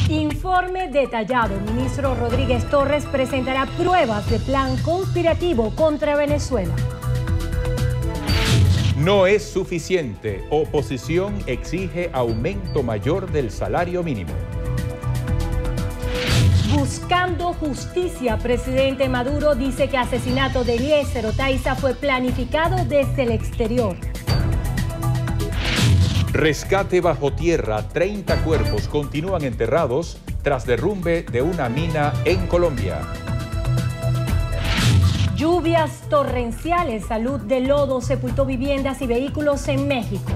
Informe detallado. El ministro Rodríguez Torres presentará pruebas de plan conspirativo contra Venezuela. No es suficiente. Oposición exige aumento mayor del salario mínimo. Buscando justicia, presidente Maduro dice que asesinato de Eliezer Otaiza fue planificado desde el exterior. Rescate bajo tierra. 30 cuerpos continúan enterrados tras derrumbe de una mina en Colombia. Lluvias torrenciales, salud de lodo sepultó viviendas y vehículos en México.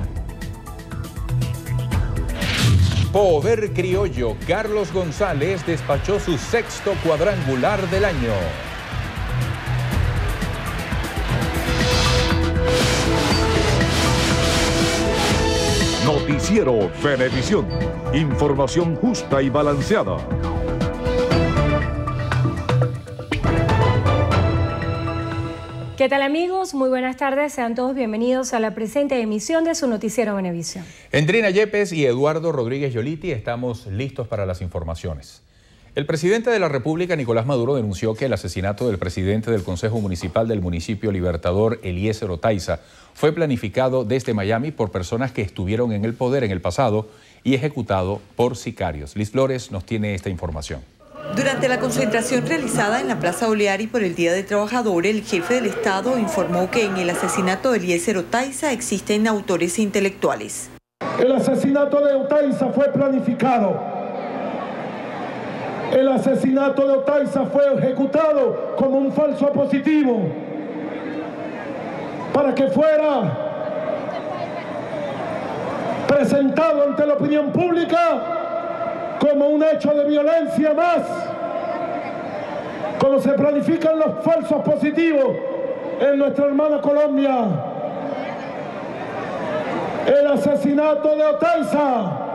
Poder criollo. Carlos González despachó su 6º cuadrangular del año. Noticiero Venevisión. Información justa y balanceada. ¿Qué tal, amigos? Muy buenas tardes. Sean todos bienvenidos a la presente emisión de su Noticiero Venevisión. Endrina Yepes y Eduardo Rodríguez Yoliti estamos listos para las informaciones. El presidente de la República, Nicolás Maduro, denunció que el asesinato del presidente del Consejo Municipal del municipio Libertador, Eliezer Otaiza, fue planificado desde Miami por personas que estuvieron en el poder en el pasado y ejecutado por sicarios. Liz Flores nos tiene esta información. Durante la concentración realizada en la Plaza Oleari por el Día del Trabajador, el jefe del Estado informó que en el asesinato de Eliezer Otaiza existen autores intelectuales. El asesinato de Otaiza fue planificado. El asesinato de Otaiza fue ejecutado como un falso positivo para que fuera presentado ante la opinión pública como un hecho de violencia más, como se planifican los falsos positivos en nuestra hermana Colombia. El asesinato de Otaiza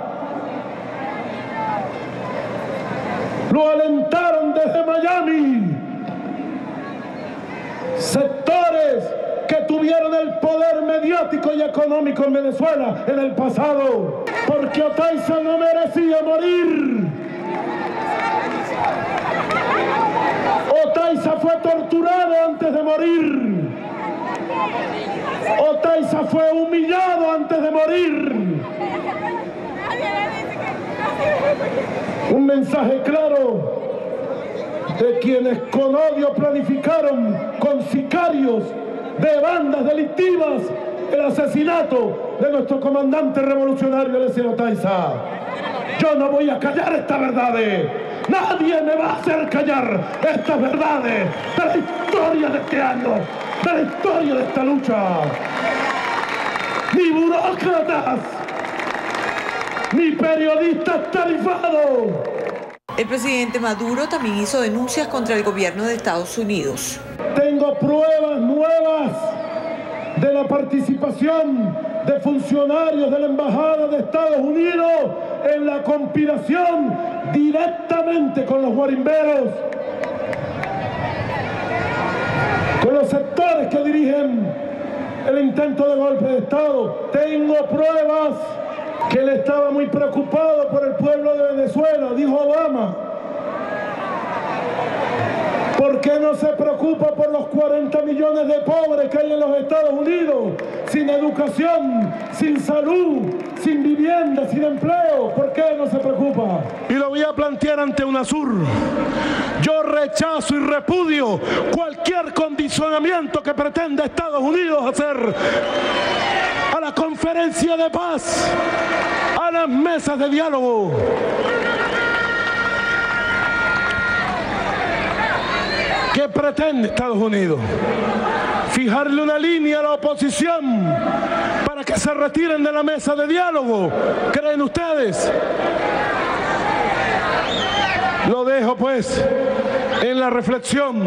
lo alentaron desde Miami sectores que tuvieron el poder mediático y económico en Venezuela en el pasado, porque Otaiza no merecía morir. Otaiza fue torturado antes de morir. Otaiza fue humillado antes de morir. Un mensaje claro de quienes con odio planificaron con sicarios de bandas delictivas el asesinato de nuestro comandante revolucionario Eliezer Otaiza. Yo no voy a callar estas verdades. Nadie me va a hacer callar estas verdades de la historia de este año, de la historia de esta lucha. Ni burócratas, ni periodistas tarifados. El presidente Maduro también hizo denuncias contra el gobierno de Estados Unidos. Tengo pruebas nuevas de la participación de funcionarios de la Embajada de Estados Unidos en la conspiración directamente con los guarimberos, con los sectores que dirigen el intento de golpe de Estado. Tengo pruebas que él estaba muy preocupado por el pueblo de Venezuela, dijo Obama. ¿Por qué no se preocupa por los 40 millones de pobres que hay en los Estados Unidos? Sin educación, sin salud, sin vivienda, sin empleo. ¿Por qué no se preocupa? Y lo voy a plantear ante UNASUR. Yo rechazo y repudio cualquier condicionamiento que pretenda Estados Unidos hacer a la conferencia de paz, a las mesas de diálogo. ¿Qué pretende Estados Unidos? Fijarle una línea a la oposición para que se retiren de la mesa de diálogo. ¿Creen ustedes? Lo dejo pues en la reflexión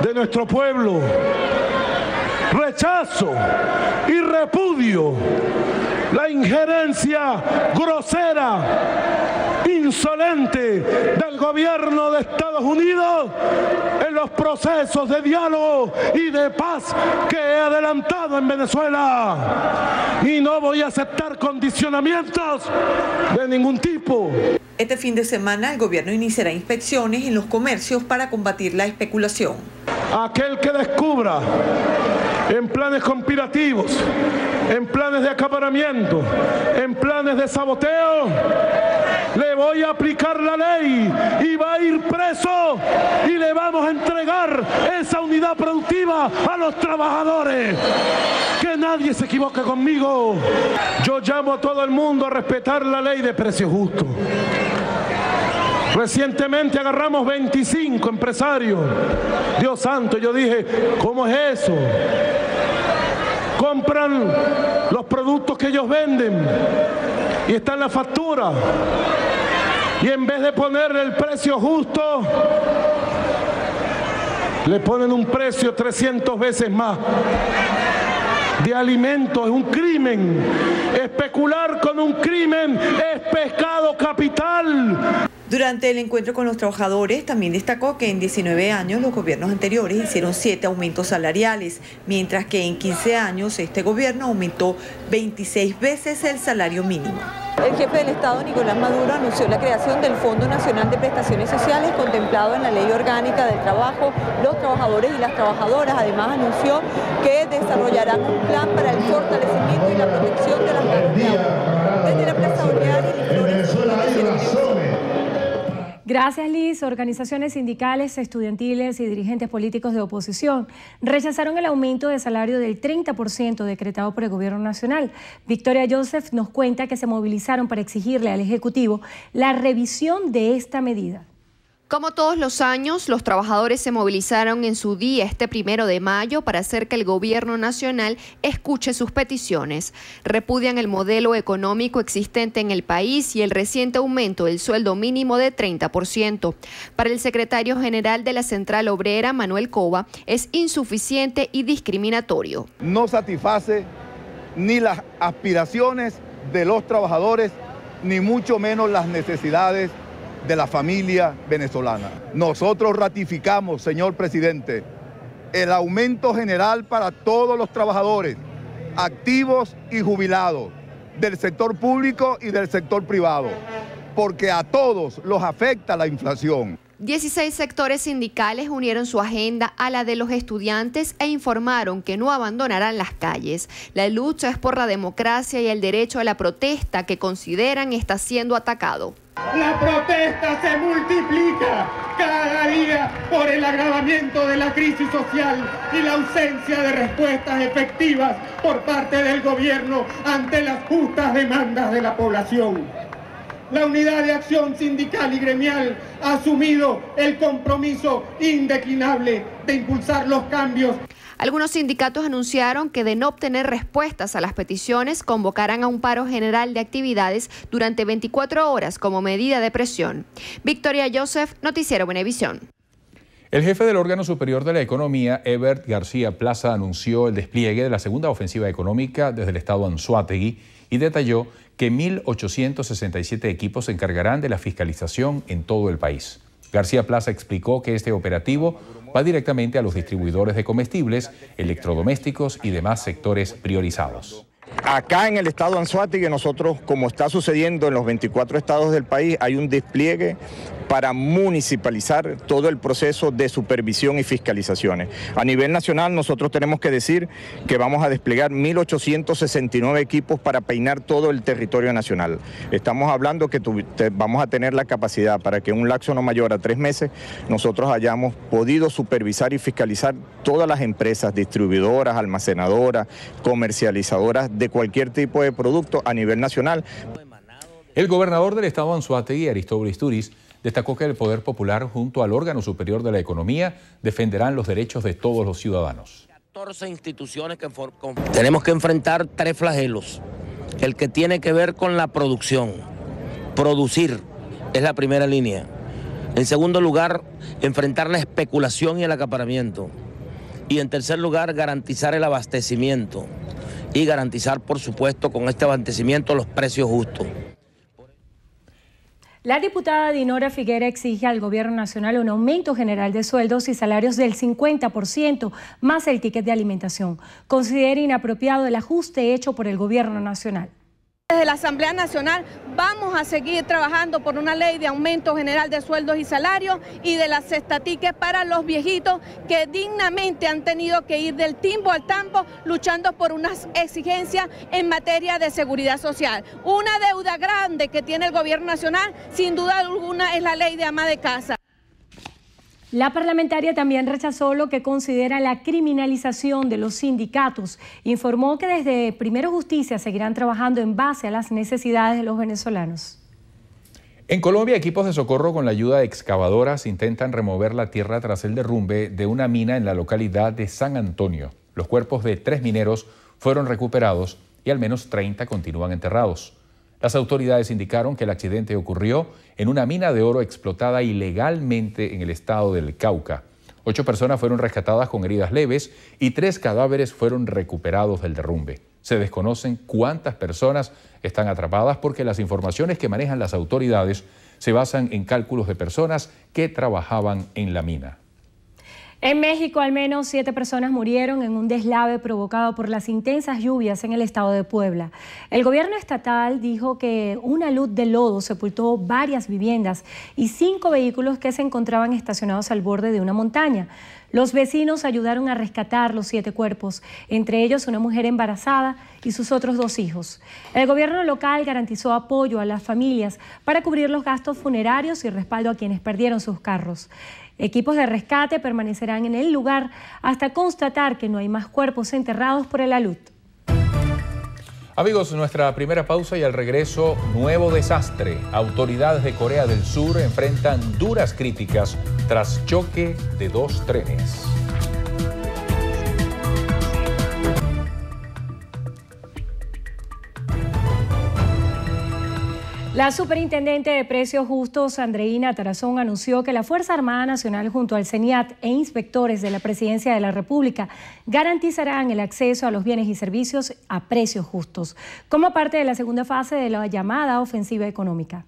de nuestro pueblo. Rechazo y repudio la injerencia grosera, insolente del gobierno de Estados Unidos en los procesos de diálogo y de paz que he adelantado en Venezuela. Y no voy a aceptar condicionamientos de ningún tipo. Este fin de semana el gobierno iniciará inspecciones en los comercios para combatir la especulación. Aquel que descubra en planes conspirativos, en planes de acaparamiento, en planes de saboteo, le voy a aplicar la ley y va a ir preso y le vamos a entregar esa unidad productiva a los trabajadores. Que nadie se equivoque conmigo. Yo llamo a todo el mundo a respetar la ley de precios justos. Recientemente agarramos 25 empresarios. Dios santo, yo dije, ¿cómo es eso? Compran los productos que ellos venden y está en la factura. Y en vez de ponerle el precio justo, le ponen un precio 300 veces más. De alimentos es un crimen. Especular con un crimen es pecado capital. Durante el encuentro con los trabajadores también destacó que en 19 años los gobiernos anteriores hicieron 7 aumentos salariales, mientras que en 15 años este gobierno aumentó 26 veces el salario mínimo. El jefe del Estado, Nicolás Maduro, anunció la creación del Fondo Nacional de Prestaciones Sociales contemplado en la Ley Orgánica del Trabajo, los trabajadores y las trabajadoras. Además anunció que desarrollarán un plan para el fortalecimiento y la protección de las manos de obra. Desde la Plaza Oleari, Gracias, Liz. Organizaciones sindicales, estudiantiles y dirigentes políticos de oposición rechazaron el aumento de salario del 30% decretado por el Gobierno Nacional. Victoria Joseph nos cuenta que se movilizaron para exigirle al Ejecutivo la revisión de esta medida. Como todos los años, los trabajadores se movilizaron en su día este 1 de mayo para hacer que el Gobierno Nacional escuche sus peticiones. Repudian el modelo económico existente en el país y el reciente aumento del sueldo mínimo de 30%. Para el secretario general de la Central Obrera, Manuel Cova, es insuficiente y discriminatorio. No satisface ni las aspiraciones de los trabajadores, ni mucho menos las necesidades de la familia venezolana. Nosotros ratificamos, señor presidente, el aumento general para todos los trabajadores, activos y jubilados, del sector público y del sector privado, porque a todos los afecta la inflación. 16 sectores sindicales unieron su agenda a la de los estudiantes e informaron que no abandonarán las calles. La lucha es por la democracia y el derecho a la protesta que consideran está siendo atacado. La protesta se multiplica cada día por el agravamiento de la crisis social y la ausencia de respuestas efectivas por parte del gobierno ante las justas demandas de la población. La Unidad de Acción Sindical y Gremial ha asumido el compromiso indeclinable de impulsar los cambios. Algunos sindicatos anunciaron que de no obtener respuestas a las peticiones convocarán a un paro general de actividades durante 24 horas como medida de presión. Victoria Joseph, Noticiero Venevisión. El jefe del órgano superior de la economía, Ebert García Plaza, anunció el despliegue de la segunda ofensiva económica desde el estado Anzoátegui y detalló que 1.867 equipos se encargarán de la fiscalización en todo el país. García Plaza explicó que este operativo va directamente a los distribuidores de comestibles, electrodomésticos y demás sectores priorizados. Acá en el estado Anzoátegui, nosotros, como está sucediendo en los 24 estados del país, hay un despliegue para municipalizar todo el proceso de supervisión y fiscalizaciones. A nivel nacional, nosotros tenemos que decir que vamos a desplegar 1.869 equipos para peinar todo el territorio nacional. Estamos hablando que vamos a tener la capacidad para que en un lapso no mayor a 3 meses nosotros hayamos podido supervisar y fiscalizar todas las empresas distribuidoras, almacenadoras, comercializadoras de cualquier tipo de producto a nivel nacional. El gobernador del estado Anzoátegui, Aristóbulo Isturiz, destacó que el Poder Popular, junto al órgano superior de la economía, defenderán los derechos de todos los ciudadanos. 14 instituciones que tenemos que enfrentar 3 flagelos. El que tiene que ver con la producción. Producir es la primera línea. En segundo lugar, enfrentar la especulación y el acaparamiento. Y en tercer lugar, garantizar el abastecimiento. Y garantizar, por supuesto, con este abastecimiento los precios justos. La diputada Dinora Figuera exige al Gobierno Nacional un aumento general de sueldos y salarios del 50%, más el ticket de alimentación. Considera inapropiado el ajuste hecho por el Gobierno Nacional. Desde la Asamblea Nacional vamos a seguir trabajando por una ley de aumento general de sueldos y salarios y de la cesta ticket para los viejitos que dignamente han tenido que ir del timbo al tambo luchando por unas exigencias en materia de seguridad social. Una deuda grande que tiene el Gobierno Nacional, sin duda alguna, es la ley de ama de casa. La parlamentaria también rechazó lo que considera la criminalización de los sindicatos. Informó que desde Primero Justicia seguirán trabajando en base a las necesidades de los venezolanos. En Colombia, equipos de socorro con la ayuda de excavadoras intentan remover la tierra tras el derrumbe de una mina en la localidad de San Antonio. Los cuerpos de 3 mineros fueron recuperados y al menos 30 continúan enterrados. Las autoridades indicaron que el accidente ocurrió en una mina de oro explotada ilegalmente en el estado del Cauca. 8 personas fueron rescatadas con heridas leves y 3 cadáveres fueron recuperados del derrumbe. Se desconocen cuántas personas están atrapadas porque las informaciones que manejan las autoridades se basan en cálculos de personas que trabajaban en la mina. En México, al menos 7 personas murieron en un deslave provocado por las intensas lluvias en el estado de Puebla. El gobierno estatal dijo que una luz de lodo sepultó varias viviendas y 5 vehículos que se encontraban estacionados al borde de una montaña. Los vecinos ayudaron a rescatar los 7 cuerpos, entre ellos una mujer embarazada y sus otros 2 hijos. El gobierno local garantizó apoyo a las familias para cubrir los gastos funerarios y respaldo a quienes perdieron sus carros. Equipos de rescate permanecerán en el lugar hasta constatar que no hay más cuerpos enterrados por el alud. Amigos, nuestra primera pausa y al regreso, nuevo desastre. Autoridades de Corea del Sur enfrentan duras críticas tras choque de 2 trenes. La superintendente de Precios Justos, Andreina Tarazón, anunció que la Fuerza Armada Nacional junto al CENIAT e inspectores de la Presidencia de la República garantizarán el acceso a los bienes y servicios a precios justos, como parte de la segunda fase de la llamada ofensiva económica.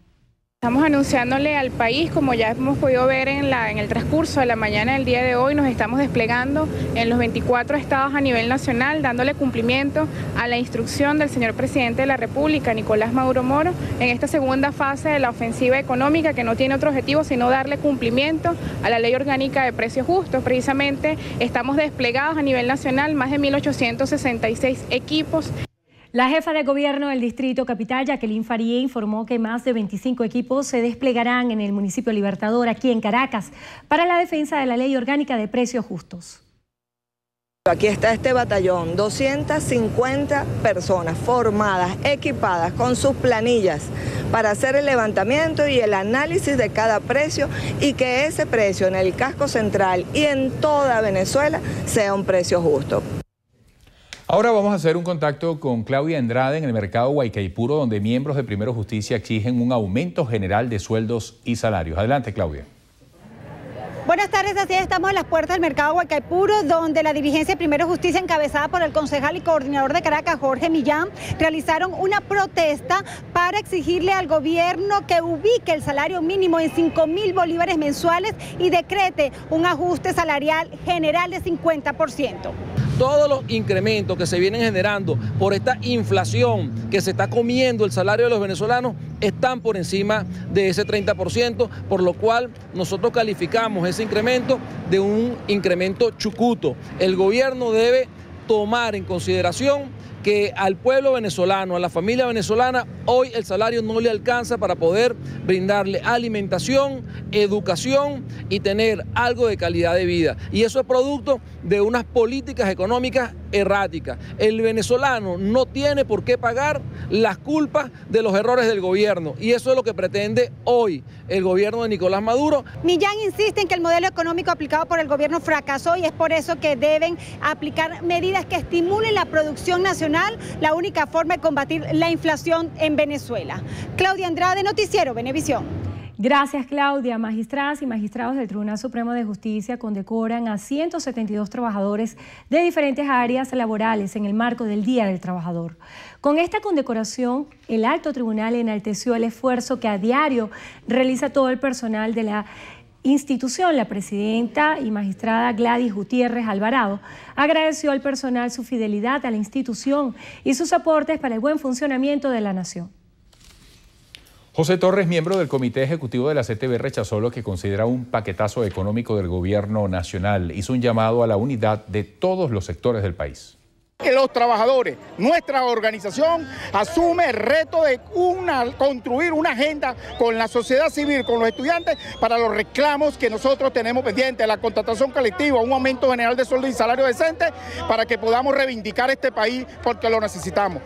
Estamos anunciándole al país, como ya hemos podido ver en el transcurso de la mañana del día de hoy, nos estamos desplegando en los 24 estados a nivel nacional, dándole cumplimiento a la instrucción del señor presidente de la República, Nicolás Maduro Moro, en esta segunda fase de la ofensiva económica, que no tiene otro objetivo sino darle cumplimiento a la Ley Orgánica de Precios Justos. Precisamente estamos desplegados a nivel nacional más de 1.866 equipos. La jefa de gobierno del Distrito Capital, Jacqueline Faría, informó que más de 25 equipos se desplegarán en el municipio Libertador, aquí en Caracas, para la defensa de la Ley Orgánica de Precios Justos. Aquí está este batallón, 250 personas formadas, equipadas con sus planillas para hacer el levantamiento y el análisis de cada precio y que ese precio en el casco central y en toda Venezuela sea un precio justo. Ahora vamos a hacer un contacto con Claudia Andrade en el mercado Guaycaipuro, donde miembros de Primero Justicia exigen un aumento general de sueldos y salarios. Adelante, Claudia. Buenas tardes, así estamos en las puertas del mercado Guaycaipuro, donde la dirigencia de Primero Justicia, encabezada por el concejal y coordinador de Caracas, Jorge Millán, realizaron una protesta para exigirle al gobierno que ubique el salario mínimo en 5.000 bolívares mensuales y decrete un ajuste salarial general de 50%. Todos los incrementos que se vienen generando por esta inflación que se está comiendo el salario de los venezolanos están por encima de ese 30%, por lo cual nosotros calificamos ese incremento de un incremento chucuto. El gobierno debe tomar en consideración que al pueblo venezolano, a la familia venezolana, hoy el salario no le alcanza para poder brindarle alimentación, educación y tener algo de calidad de vida. Y eso es producto de unas políticas económicas erráticas. El venezolano no tiene por qué pagar las culpas de los errores del gobierno. Y eso es lo que pretende hoy el gobierno de Nicolás Maduro. Millán insiste en que el modelo económico aplicado por el gobierno fracasó y es por eso que deben aplicar medidas que estimulen la producción nacional, la única forma de combatir la inflación en Venezuela. Claudia Andrade, Noticiero Venevisión. Gracias, Claudia. Magistradas y magistrados del Tribunal Supremo de Justicia condecoran a 172 trabajadores de diferentes áreas laborales en el marco del Día del Trabajador. Con esta condecoración, el Alto Tribunal enalteció el esfuerzo que a diario realiza todo el personal de la institución. La presidenta y magistrada Gladys Gutiérrez Alvarado agradeció al personal su fidelidad a la institución y sus aportes para el buen funcionamiento de la nación. José Torres, miembro del Comité Ejecutivo de la CTV, rechazó lo que considera un paquetazo económico del gobierno nacional. Hizo un llamado a la unidad de todos los sectores del país. Que los trabajadores, nuestra organización asume el reto de construir una agenda con la sociedad civil, con los estudiantes, para los reclamos que nosotros tenemos pendientes, la contratación colectiva, un aumento general de sueldo y salario decente, para que podamos reivindicar este país porque lo necesitamos.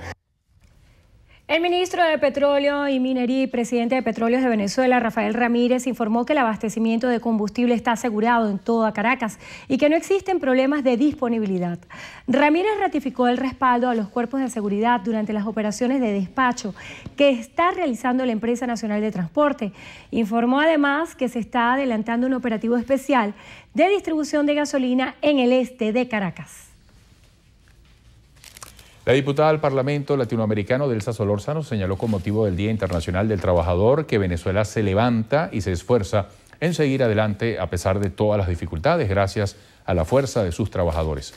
El ministro de Petróleo y Minería y presidente de Petróleos de Venezuela, Rafael Ramírez, informó que el abastecimiento de combustible está asegurado en toda Caracas y que no existen problemas de disponibilidad. Ramírez ratificó el respaldo a los cuerpos de seguridad durante las operaciones de despacho que está realizando la Empresa Nacional de Transporte. Informó además que se está adelantando un operativo especial de distribución de gasolina en el este de Caracas. La diputada al Parlamento Latinoamericano Delsa Solórzano señaló con motivo del Día Internacional del Trabajador que Venezuela se levanta y se esfuerza en seguir adelante a pesar de todas las dificultades, gracias a la fuerza de sus trabajadores.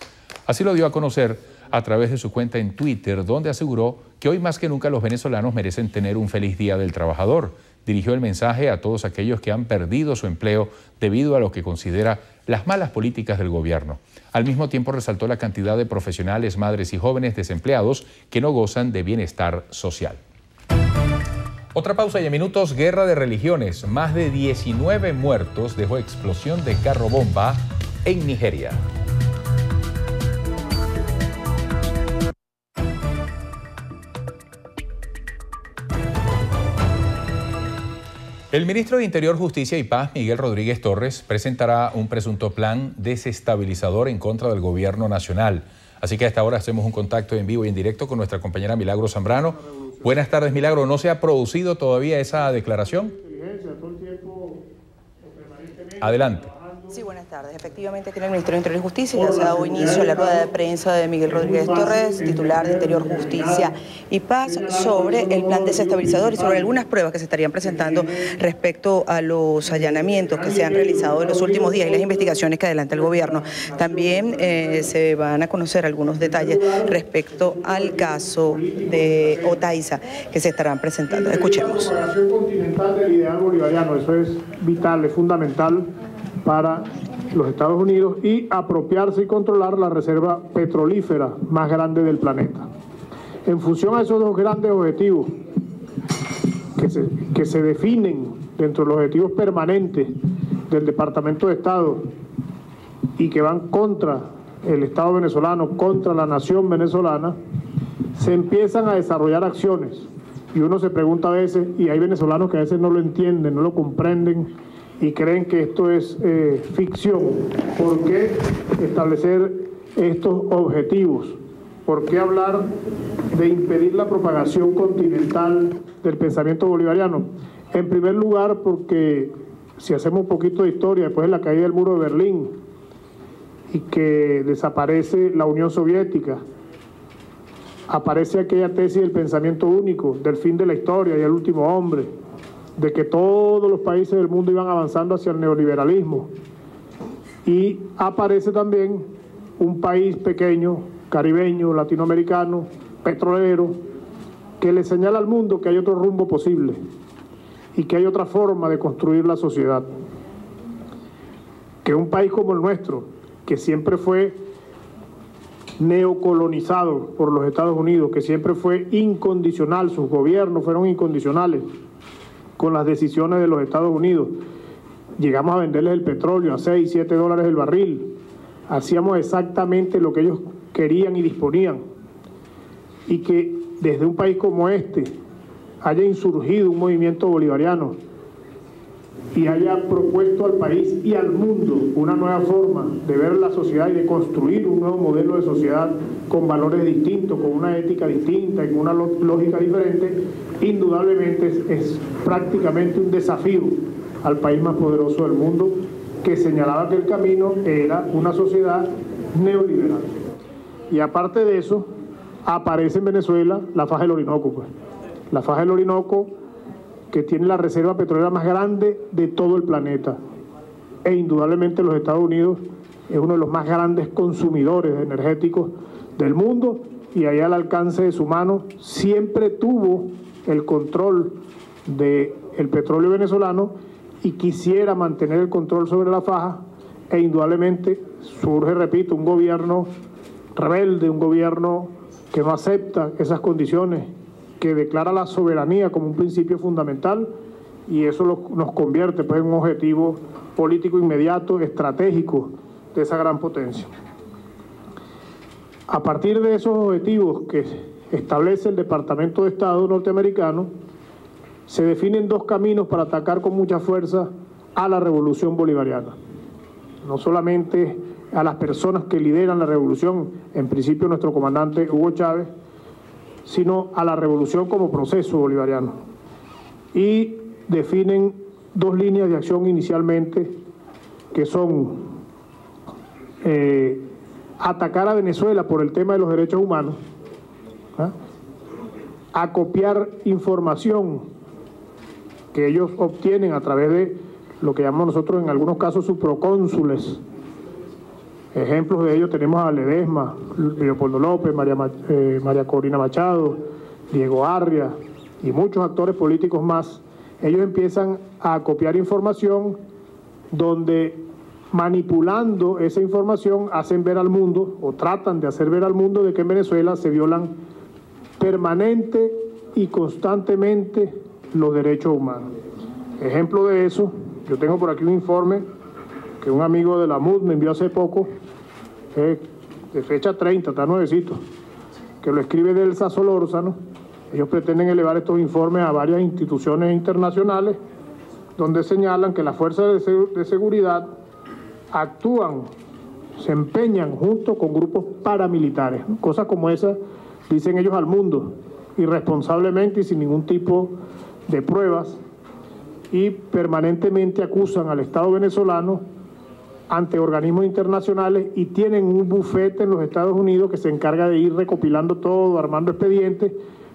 Así lo dio a conocer a través de su cuenta en Twitter, donde aseguró que hoy más que nunca los venezolanos merecen tener un feliz Día del Trabajador. Dirigió el mensaje a todos aquellos que han perdido su empleo debido a lo que considera las malas políticas del gobierno. Al mismo tiempo resaltó la cantidad de profesionales, madres y jóvenes desempleados que no gozan de bienestar social. Otra pausa y en minutos, guerra de religiones. Más de 19 muertos dejó explosión de carro bomba en Nigeria. El ministro de Interior, Justicia y Paz, Miguel Rodríguez Torres, presentará un presunto plan desestabilizador en contra del gobierno nacional. Así que a esta hora hacemos un contacto en vivo y en directo con nuestra compañera Milagro Zambrano. Buenas tardes, Milagro. ¿No se ha producido todavía esa declaración? Adelante. Sí, buenas tardes. Efectivamente, aquí en el Ministerio de Interior y Justicia ya se ha dado inicio a la rueda de prensa de Miguel Rodríguez Torres, titular de Interior, Justicia y Paz, sobre el plan desestabilizador y sobre algunas pruebas que se estarían presentando respecto a los allanamientos que se han realizado en los últimos días y las investigaciones que adelanta el gobierno. También se van a conocer algunos detalles respecto al caso de Otaiza que se estarán presentando. Escuchemos. La propagación continental del ideal bolivariano, eso es vital, es fundamental para los Estados Unidos, y apropiarse y controlar la reserva petrolífera más grande del planeta. En función a esos dos grandes objetivos que se definen dentro de los objetivos permanentes del Departamento de Estado y que van contra el Estado venezolano, contra la nación venezolana, se empiezan a desarrollar acciones. Y uno se pregunta a veces, y hay venezolanos que a veces no lo entienden, no lo comprenden, y creen que esto es ficción. ¿Por qué establecer estos objetivos? ¿Por qué hablar de impedir la propagación continental del pensamiento bolivariano? En primer lugar, porque si hacemos un poquito de historia, después de la caída del muro de Berlín y que desaparece la Unión Soviética, aparece aquella tesis del pensamiento único, del fin de la historia y el último hombre, de que todos los países del mundo iban avanzando hacia el neoliberalismo. Y aparece también un país pequeño, caribeño, latinoamericano, petrolero, que le señala al mundo que hay otro rumbo posible y que hay otra forma de construir la sociedad. Que un país como el nuestro, que siempre fue neocolonizado por los Estados Unidos, que siempre fue incondicional, sus gobiernos fueron incondicionales con las decisiones de los Estados Unidos. Llegamos a venderles el petróleo a 6, 7 dólares el barril. Hacíamos exactamente lo que ellos querían y disponían. Y que desde un país como este haya insurgido un movimiento bolivariano y haya propuesto al país y al mundo una nueva forma de ver la sociedad y de construir un nuevo modelo de sociedad con valores distintos, con una ética distinta y con una lógica diferente, indudablemente es prácticamente un desafío al país más poderoso del mundo, que señalaba que el camino era una sociedad neoliberal. Y aparte de eso, aparece en Venezuela la faja del Orinoco, pues. La faja del Orinoco, que tiene la reserva petrolera más grande de todo el planeta. E indudablemente los Estados Unidos es uno de los más grandes consumidores energéticos del mundo, y allá al alcance de su mano siempre tuvo el control del petróleo venezolano y quisiera mantener el control sobre la faja, e indudablemente surge, repito, un gobierno rebelde, un gobierno que no acepta esas condiciones, que declara la soberanía como un principio fundamental, y eso nos convierte pues, en un objetivo político inmediato, estratégico de esa gran potencia. A partir de esos objetivos que establece el Departamento de Estado norteamericano, se definen dos caminos para atacar con mucha fuerza a la revolución bolivariana. No solamente a las personas que lideran la revolución, en principio nuestro comandante Hugo Chávez, sino a la revolución como proceso bolivariano. Y definen dos líneas de acción inicialmente, que son atacar a Venezuela por el tema de los derechos humanos, acopiar información que ellos obtienen a través de lo que llamamos nosotros en algunos casos sus procónsules. Ejemplos de ello tenemos a Ledesma, Leopoldo López, María Corina Machado, Diego Arria y muchos actores políticos más. Ellos empiezan a copiar información donde, manipulando esa información, hacen ver al mundo, o tratan de hacer ver al mundo, de que en Venezuela se violan permanente y constantemente los derechos humanos. Ejemplo de eso, yo tengo por aquí un informe que un amigo de la MUD me envió hace poco, de fecha 30, está nuevecito, que lo escribe Delsa Solórzano. Ellos pretenden elevar estos informes a varias instituciones internacionales, donde señalan que las fuerzas de seguridad actúan, se empeñan junto con grupos paramilitares. Cosas como esas dicen ellos al mundo, irresponsablemente y sin ningún tipo de pruebas, y permanentemente acusan al Estado venezolano ante organismos internacionales, y tienen un bufete en los Estados Unidos que se encarga de ir recopilando todo, armando expedientes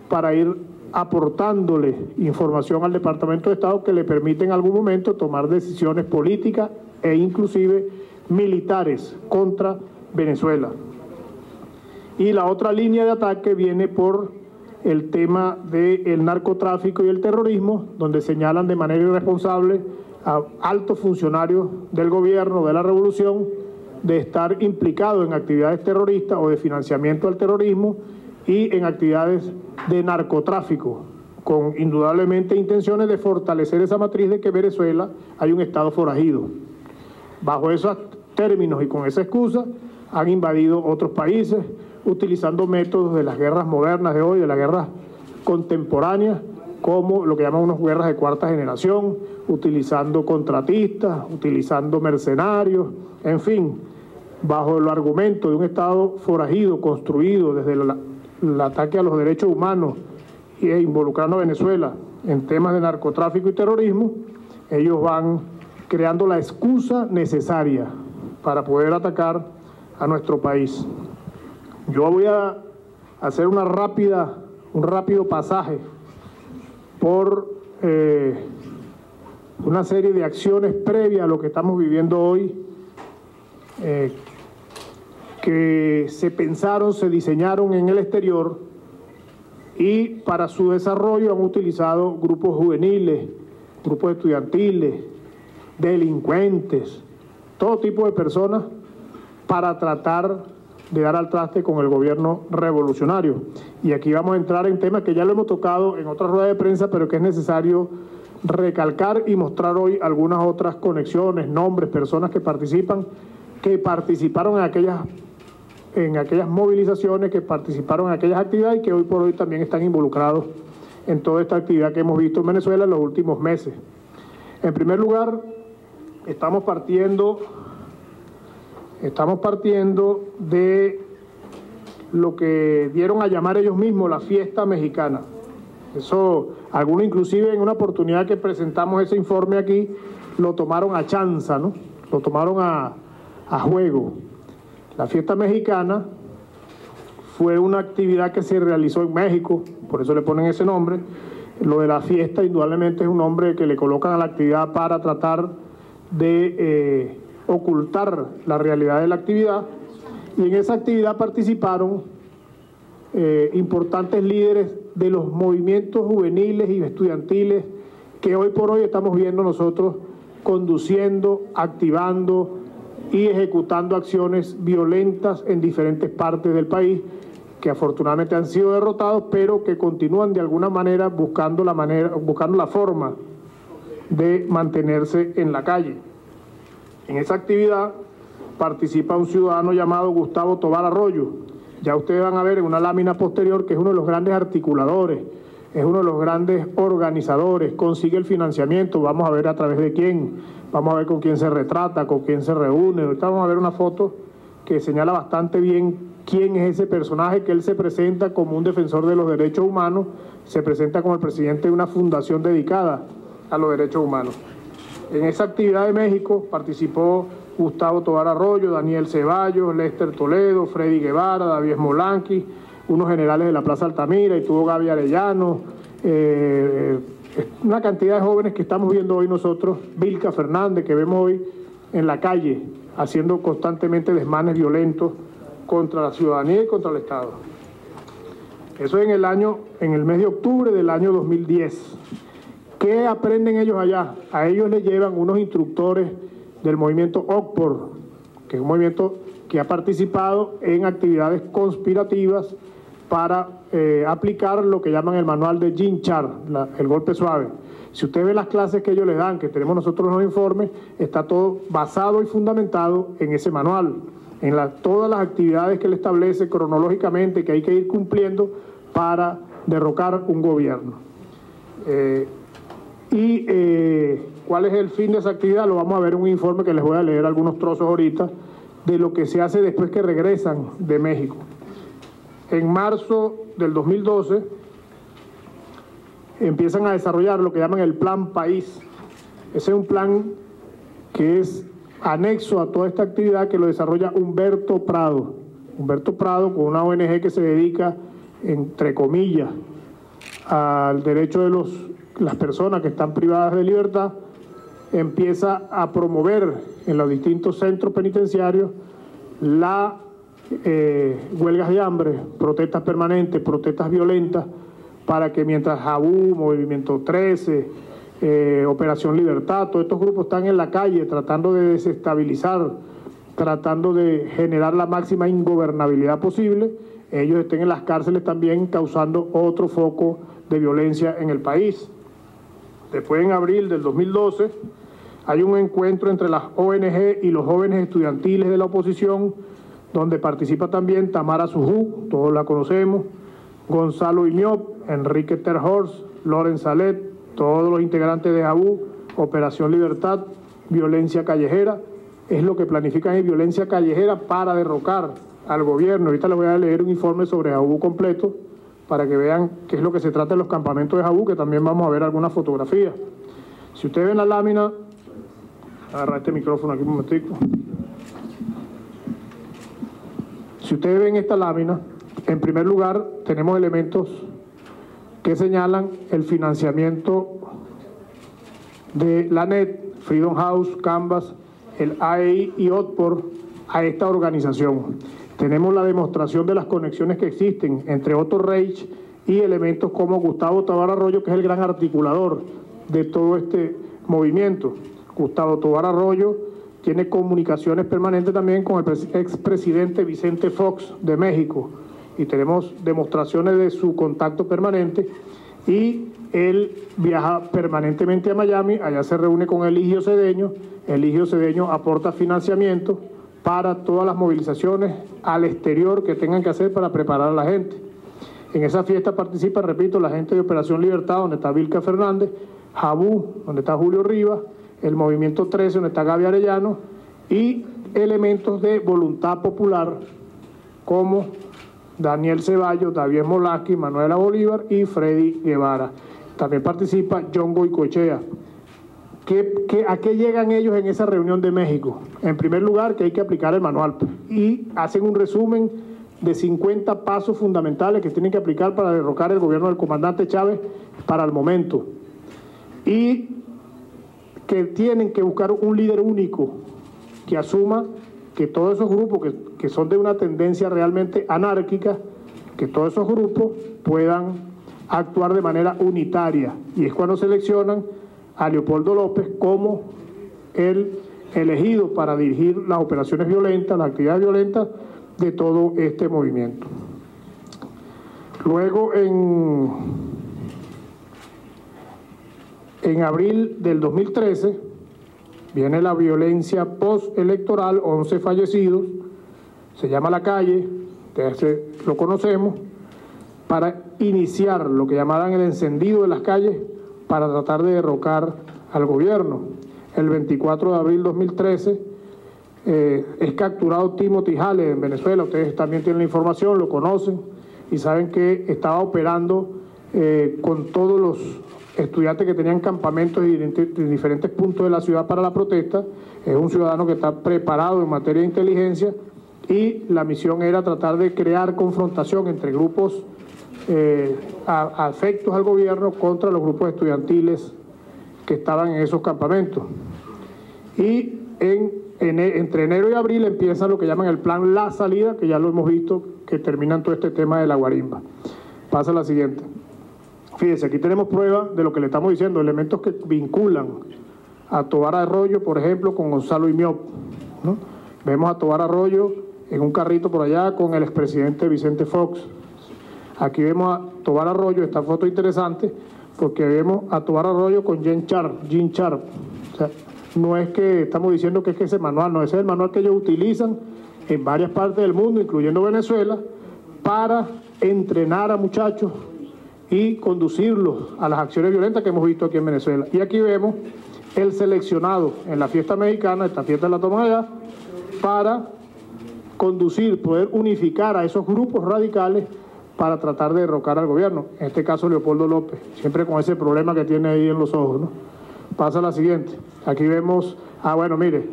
para ir aportándole información al Departamento de Estado que le permite en algún momento tomar decisiones políticas e inclusive militares contra Venezuela. Y la otra línea de ataque viene por el tema del narcotráfico y el terrorismo, donde señalan de manera irresponsable a altos funcionarios del gobierno, de la revolución, de estar implicados en actividades terroristas o de financiamiento al terrorismo y en actividades de narcotráfico, con indudablemente intenciones de fortalecer esa matriz de que Venezuela hay un Estado forajido. Bajo esos términos y con esa excusa han invadido otros países, utilizando métodos de las guerras modernas de hoy, de las guerras contemporáneas, como lo que llaman unas guerras de cuarta generación, utilizando contratistas, utilizando mercenarios, en fin, bajo el argumento de un Estado forajido construido desde el ataque a los derechos humanos e involucrando a Venezuela en temas de narcotráfico y terrorismo. Ellos van creando la excusa necesaria para poder atacar a nuestro país. Yo voy a hacer un rápido pasaje por una serie de acciones previas a lo que estamos viviendo hoy, que se pensaron, se diseñaron en el exterior, y para su desarrollo han utilizado grupos juveniles, grupos estudiantiles, delincuentes, todo tipo de personas para tratar de dar al traste con el gobierno revolucionario. Y aquí vamos a entrar en temas que ya lo hemos tocado en otra rueda de prensa, pero que es necesario recalcar y mostrar hoy algunas otras conexiones, nombres, personas que participaron en aquellas movilizaciones, que participaron en aquellas actividades y que hoy por hoy también están involucrados en toda esta actividad que hemos visto en Venezuela en los últimos meses. En primer lugar, estamos partiendo de lo que dieron a llamar ellos mismos la fiesta mexicana. Eso, algunos inclusive en una oportunidad que presentamos ese informe aquí, lo tomaron a chanza, ¿no? Lo tomaron a juego. La fiesta mexicana fue una actividad que se realizó en México, por eso le ponen ese nombre. Lo de la fiesta indudablemente es un nombre que le colocan a la actividad para tratar de ocultar la realidad de la actividad, y en esa actividad participaron importantes líderes de los movimientos juveniles y estudiantiles que hoy por hoy estamos viendo nosotros conduciendo, activando y ejecutando acciones violentas en diferentes partes del país, que afortunadamente han sido derrotados, pero que continúan de alguna manera buscando la forma de mantenerse en la calle. En esa actividad participa un ciudadano llamado Gustavo Tobar Arroyo. Ya ustedes van a ver en una lámina posterior que es uno de los grandes articuladores, es uno de los grandes organizadores, consigue el financiamiento, vamos a ver a través de quién, vamos a ver con quién se retrata, con quién se reúne. Ahorita vamos a ver una foto que señala bastante bien quién es ese personaje, que él se presenta como un defensor de los derechos humanos, se presenta como el presidente de una fundación dedicada a los derechos humanos. En esa actividad de México participó Gustavo Tobar Arroyo, Daniel Ceballos, Lester Toledo, Freddy Guevara, David Smolanqui, unos generales de la Plaza Altamira, y tuvo Gaby Arellano, una cantidad de jóvenes que estamos viendo hoy nosotros, Vilca Fernández, que vemos hoy en la calle, haciendo constantemente desmanes violentos contra la ciudadanía y contra el Estado. Eso en el mes de octubre del año 2010. ¿Qué aprenden ellos allá? A ellos les llevan unos instructores del movimiento OCPOR, que es un movimiento que ha participado en actividades conspirativas para aplicar lo que llaman el manual de Jean Char, el golpe suave. Si usted ve las clases que ellos les dan, que tenemos nosotros en los informes, está todo basado y fundamentado en ese manual, en todas las actividades que él establece cronológicamente que hay que ir cumpliendo para derrocar un gobierno. ¿Cuál es el fin de esa actividad? Lo vamos a ver en un informe que les voy a leer algunos trozos ahorita de lo que se hace después que regresan de México. En marzo del 2012 empiezan a desarrollar lo que llaman el Plan País. Ese es un plan que es anexo a toda esta actividad, que lo desarrolla Humberto Prado. Humberto Prado, con una ONG que se dedica, entre comillas, al derecho de las personas que están privadas de libertad, empieza a promover en los distintos centros penitenciarios las huelgas de hambre, protestas permanentes, protestas violentas, para que mientras JABU, Movimiento 13, Operación Libertad, todos estos grupos están en la calle tratando de desestabilizar, tratando de generar la máxima ingobernabilidad posible, ellos estén en las cárceles también causando otro foco de violencia en el país. Después, en abril del 2012, hay un encuentro entre las ONG y los jóvenes estudiantiles de la oposición, donde participa también Tamara Sujú, todos la conocemos, Gonzalo Iñop, Enrique Terhorst, Loren Salet, todos los integrantes de JABU, Operación Libertad, Violencia Callejera. Es lo que planifican es violencia callejera para derrocar al gobierno. Ahorita les voy a leer un informe sobre JABU completo para que vean qué es lo que se trata en los campamentos de JABU, que también vamos a ver algunas fotografías. Si ustedes ven la lámina, agarra este micrófono aquí un momentico. Si ustedes ven esta lámina, en primer lugar tenemos elementos que señalan el financiamiento de la NET, Freedom House, Canvas, el AEI y OTPOR a esta organización. Tenemos la demostración de las conexiones que existen entre Otto Reich y elementos como Gustavo Tobar Arroyo, que es el gran articulador de todo este movimiento. Gustavo Tobar Arroyo tiene comunicaciones permanentes también con el expresidente Vicente Fox de México, y tenemos demostraciones de su contacto permanente, y él viaja permanentemente a Miami, allá se reúne con Eligio Cedeño aporta financiamiento para todas las movilizaciones al exterior que tengan que hacer para preparar a la gente. En esa fiesta participa, repito, la gente de Operación Libertad, donde está Vilca Fernández, Jabú, donde está Julio Rivas, el Movimiento 13, donde está Gaby Arellano, y elementos de Voluntad Popular como Daniel Ceballos, David Molaski, Manuela Bolívar y Freddy Guevara. También participa John Goicoechea. ¿A qué llegan ellos en esa reunión de México? En primer lugar, que hay que aplicar el manual y hacen un resumen de 50 pasos fundamentales que tienen que aplicar para derrocar el gobierno del comandante Chávez para el momento. Y que tienen que buscar un líder único que asuma que todos esos grupos que son de una tendencia realmente anárquica, que todos esos grupos puedan actuar de manera unitaria. Y es cuando seleccionan a Leopoldo López como el elegido para dirigir las operaciones violentas, las actividades violentas de todo este movimiento. Luego, en abril del 2013, viene la violencia postelectoral, 11 fallecidos, se llama La Calle, lo conocemos, para iniciar lo que llamaban el encendido de las calles para tratar de derrocar al gobierno. El 24 de abril de 2013 es capturado Timothy Hale en Venezuela. Ustedes también tienen la información, lo conocen y saben que estaba operando con todos los estudiantes que tenían campamentos en diferentes puntos de la ciudad para la protesta. Es un ciudadano que está preparado en materia de inteligencia y la misión era tratar de crear confrontación entre grupos afectos al gobierno contra los grupos estudiantiles que estaban en esos campamentos. Y entre enero y abril empieza lo que llaman el plan La Salida, que ya lo hemos visto, que terminan todo este tema de la guarimba. Pasa a la siguiente. Fíjense, aquí tenemos pruebas de lo que le estamos diciendo, elementos que vinculan a Tobar Arroyo, por ejemplo, con Gonzalo Imiop, ¿no? Vemos a Tobar Arroyo en un carrito por allá con el expresidente Vicente Fox. Aquí vemos a Tobar Arroyo, esta foto interesante, porque vemos a Tobar Arroyo con Jean Sharp. O sea, no es que estamos diciendo que es ese manual, no, ese es el manual que ellos utilizan en varias partes del mundo, incluyendo Venezuela, para entrenar a muchachos y conducirlos a las acciones violentas que hemos visto aquí en Venezuela. Y aquí vemos el seleccionado en la fiesta mexicana, esta fiesta de la toma allá, para conducir, poder unificar a esos grupos radicales para tratar de derrocar al gobierno, en este caso Leopoldo López, siempre con ese problema que tiene ahí en los ojos, ¿no? Pasa a la siguiente. Aquí vemos, bueno, mire,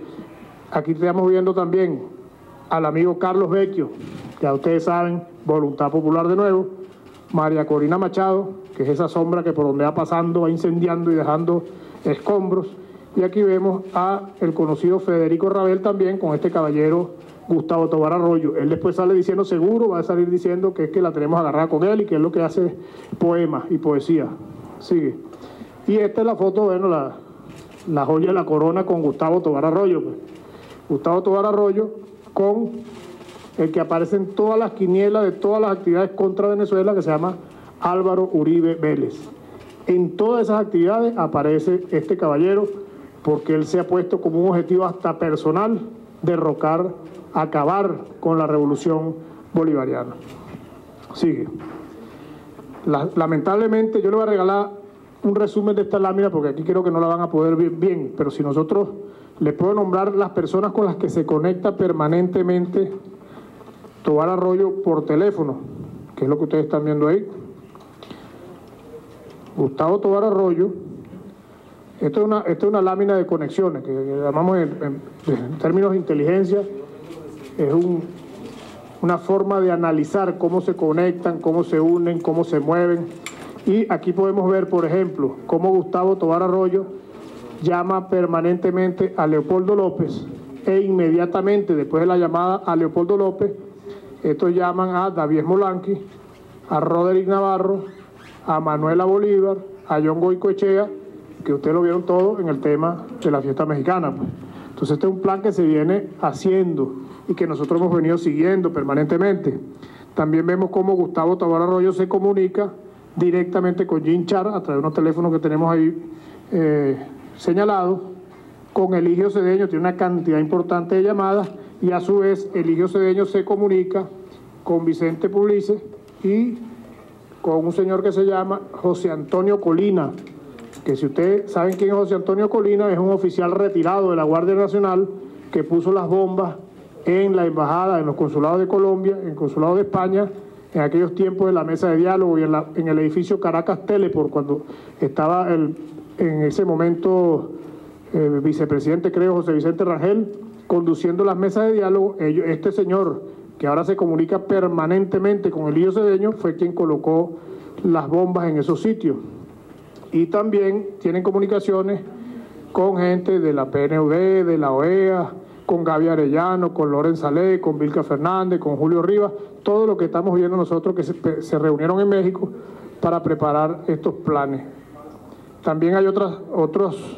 aquí estamos viendo también al amigo Carlos Vecchio, que ya ustedes saben, Voluntad Popular de nuevo, María Corina Machado, que es esa sombra que por donde va pasando va incendiando y dejando escombros, y aquí vemos a el conocido Federico Rabel también, con este caballero Gustavo Tobar Arroyo. Él después sale diciendo, seguro va a salir diciendo que es que la tenemos agarrada con él y que es lo que hace poemas y poesía. Sigue. Y esta es la foto, bueno, la joya de la corona con Gustavo Tobar Arroyo. Pues. Gustavo Tobar Arroyo con el que aparece en todas las quinielas de todas las actividades contra Venezuela, que se llama Álvaro Uribe Vélez. En todas esas actividades aparece este caballero porque él se ha puesto como un objetivo hasta personal derrocar, acabar con la revolución bolivariana. Sigue. Lamentablemente, yo le voy a regalar un resumen de esta lámina porque aquí creo que no la van a poder ver bien, pero si nosotros les puedo nombrar las personas con las que se conecta permanentemente Tobar Arroyo por teléfono, que es lo que ustedes están viendo ahí. Gustavo Tobar Arroyo, esto es una lámina de conexiones, que llamamos en términos de inteligencia, es una forma de analizar cómo se conectan, cómo se unen, cómo se mueven. Y aquí podemos ver, por ejemplo, cómo Gustavo Tobar Arroyo llama permanentemente a Leopoldo López e inmediatamente después de la llamada a Leopoldo López, estos llaman a David Molaski, a Roderick Navarro, a Manuela Bolívar, a John Goicoechea, que ustedes lo vieron todo en el tema de la fiesta mexicana. Pues. Entonces este es un plan que se viene haciendo y que nosotros hemos venido siguiendo permanentemente. También vemos cómo Gustavo Tobar Arroyo se comunica directamente con Jean Char a través de unos teléfonos que tenemos ahí señalados, con Eligio Cedeño, tiene una cantidad importante de llamadas, y a su vez Eligio Cedeño se comunica con Vicente Pugliese y con un señor que se llama José Antonio Colina, que si ustedes saben quién es José Antonio Colina, es un oficial retirado de la Guardia Nacional que puso las bombas en la embajada, en los consulados de Colombia, en el consulado de España, en aquellos tiempos de la mesa de diálogo y en el edificio Caracas Teleport, cuando estaba en ese momento el vicepresidente, creo, José Vicente Rangel, conduciendo las mesas de diálogo. Este señor, que ahora se comunica permanentemente con Elío Cedeño, fue quien colocó las bombas en esos sitios. Y también tienen comunicaciones con gente de la PNUD, de la OEA, con Gaby Arellano, con Loren Salé, con Vilca Fernández, con Julio Rivas, todo lo que estamos viendo nosotros que se reunieron en México para preparar estos planes. También hay otros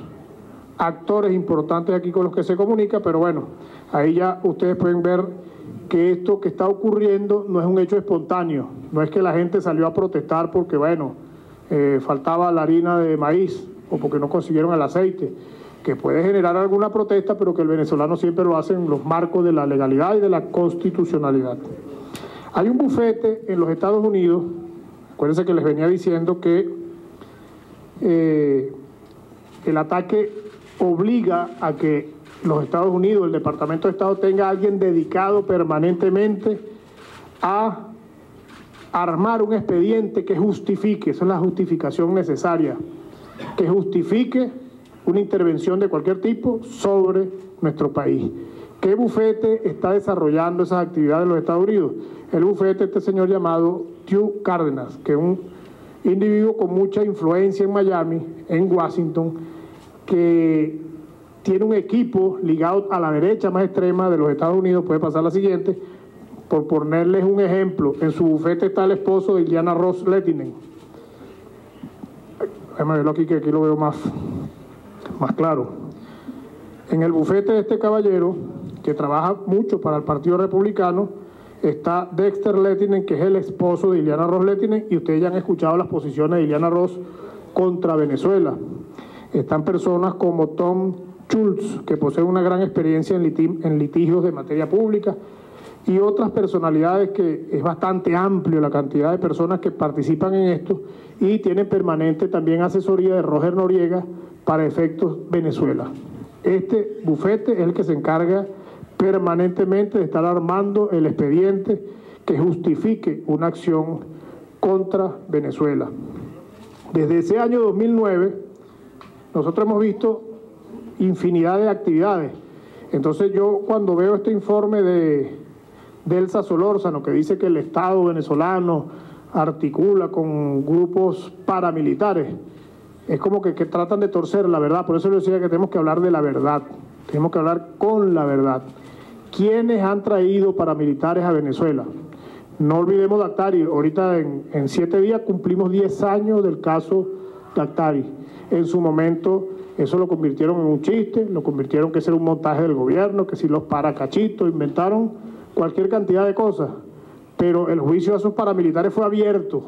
actores importantes aquí con los que se comunica, pero bueno, ahí ya ustedes pueden ver que esto que está ocurriendo no es un hecho espontáneo, no es que la gente salió a protestar porque, bueno, faltaba la harina de maíz o porque no consiguieron el aceite, que puede generar alguna protesta, pero que el venezolano siempre lo hace en los marcos de la legalidad y de la constitucionalidad. Hay un bufete en los Estados Unidos, acuérdense que les venía diciendo que el ataque obliga a que los Estados Unidos, el Departamento de Estado, tenga a alguien dedicado permanentemente a armar un expediente que justifique, esa es la justificación necesaria, que justifique una intervención de cualquier tipo sobre nuestro país. ¿Qué bufete está desarrollando esas actividades en los Estados Unidos? El bufete de este señor llamado Hugh Cárdenas, que es un individuo con mucha influencia en Miami, en Washington, que tiene un equipo ligado a la derecha más extrema de los Estados Unidos. Puede pasar la siguiente, por ponerles un ejemplo. En su bufete está el esposo de Ileana Ross Lehtinen. Déjame verlo aquí, que aquí lo veo más claro. En el bufete de este caballero, que trabaja mucho para el Partido Republicano, está Dexter Lehtinen, que es el esposo de Ileana Ross Lehtinen, y ustedes ya han escuchado las posiciones de Ileana Ross contra Venezuela. Están personas como Tom Schultz, que posee una gran experiencia en litigios de materia pública, y otras personalidades que es bastante amplio la cantidad de personas que participan en esto, y tienen permanente también asesoría de Roger Noriega para efectos Venezuela. Este bufete es el que se encarga permanentemente de estar armando el expediente que justifique una acción contra Venezuela. Desde ese año 2009, nosotros hemos visto infinidad de actividades. Entonces yo, cuando veo este informe de Elsa Solórzano, que dice que el Estado venezolano articula con grupos paramilitares, es como que tratan de torcer la verdad. Por eso yo decía que tenemos que hablar de la verdad, tenemos que hablar con la verdad. ¿Quiénes han traído paramilitares a Venezuela? No olvidemos Daktari. Ahorita en 7 días cumplimos 10 años del caso Daktari. En su momento eso lo convirtieron en un chiste, lo convirtieron que ese era un montaje del gobierno, que si los paracachitos, inventaron cualquier cantidad de cosas. Pero el juicio a esos paramilitares fue abierto.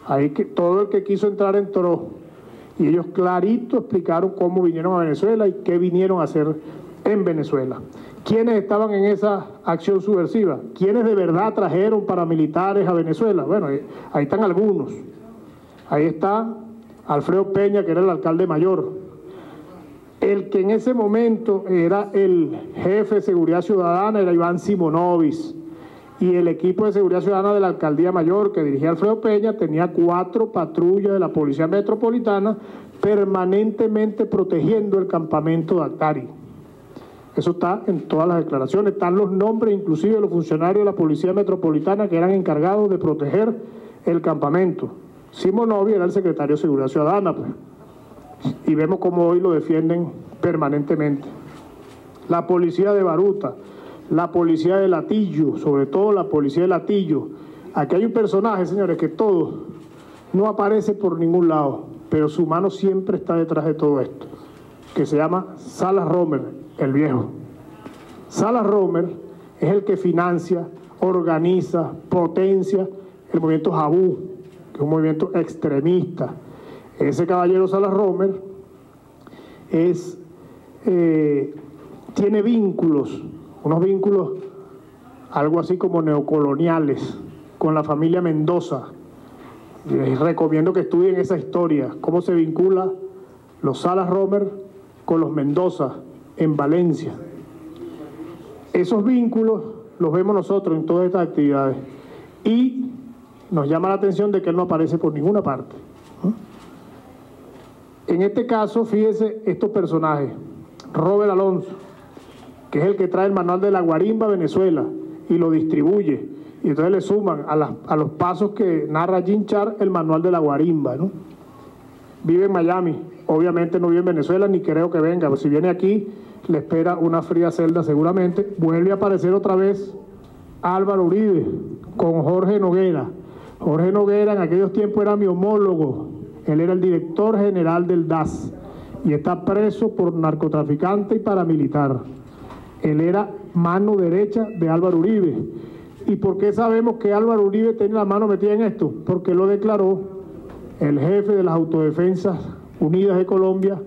Ahí que todo el que quiso entrar entró. Y ellos clarito explicaron cómo vinieron a Venezuela y qué vinieron a hacer en Venezuela. ¿Quiénes estaban en esa acción subversiva? ¿Quiénes de verdad trajeron paramilitares a Venezuela? Bueno, ahí están algunos. Ahí está Alfredo Peña, que era el alcalde mayor. El que en ese momento era el jefe de seguridad ciudadana era Iván Simonovis. Y el equipo de seguridad ciudadana de la alcaldía mayor que dirigía Alfredo Peña tenía 4 patrullas de la Policía Metropolitana permanentemente protegiendo el campamento Daktari. Eso está en todas las declaraciones, están los nombres inclusive de los funcionarios de la Policía Metropolitana que eran encargados de proteger el campamento. Simonovi era el secretario de Seguridad Ciudadana, pues. Y vemos cómo hoy lo defienden permanentemente. La policía de Baruta, la policía de Latillo, sobre todo la policía de Latillo. Aquí hay un personaje, señores, que todo no aparece por ningún lado, pero su mano siempre está detrás de todo esto, que se llama Salas Romer, el viejo. Salas Romer es el que financia, organiza, potencia el movimiento Jabú, que es un movimiento extremista. Ese caballero Salas Romer tiene vínculos, unos vínculos algo así como neocoloniales, con la familia Mendoza, Les recomiendo que estudien esa historia, cómo se vincula los Salas Romer con los Mendoza en Valencia. Esos vínculos los vemos nosotros en todas estas actividades y nos llama la atención de que él no aparece por ninguna parte. En este caso, fíjese estos personajes. Robert Alonso, que es el que trae el manual de la guarimba a Venezuela y lo distribuye. Y entonces le suman a los pasos que narra Jim Char el manual de la guarimba, ¿no? Vive en Miami, obviamente no vive en Venezuela, ni creo que venga, pero si viene aquí le espera una fría celda seguramente. Vuelve a aparecer otra vez Álvaro Uribe con Jorge Noguera. Jorge Noguera en aquellos tiempos era mi homólogo, él era el director general del DAS y está preso por narcotraficante y paramilitar. Él era mano derecha de Álvaro Uribe. ¿Y por qué sabemos que Álvaro Uribe tiene la mano metida en esto? Porque lo declaró el jefe de las Autodefensas Unidas de Colombia,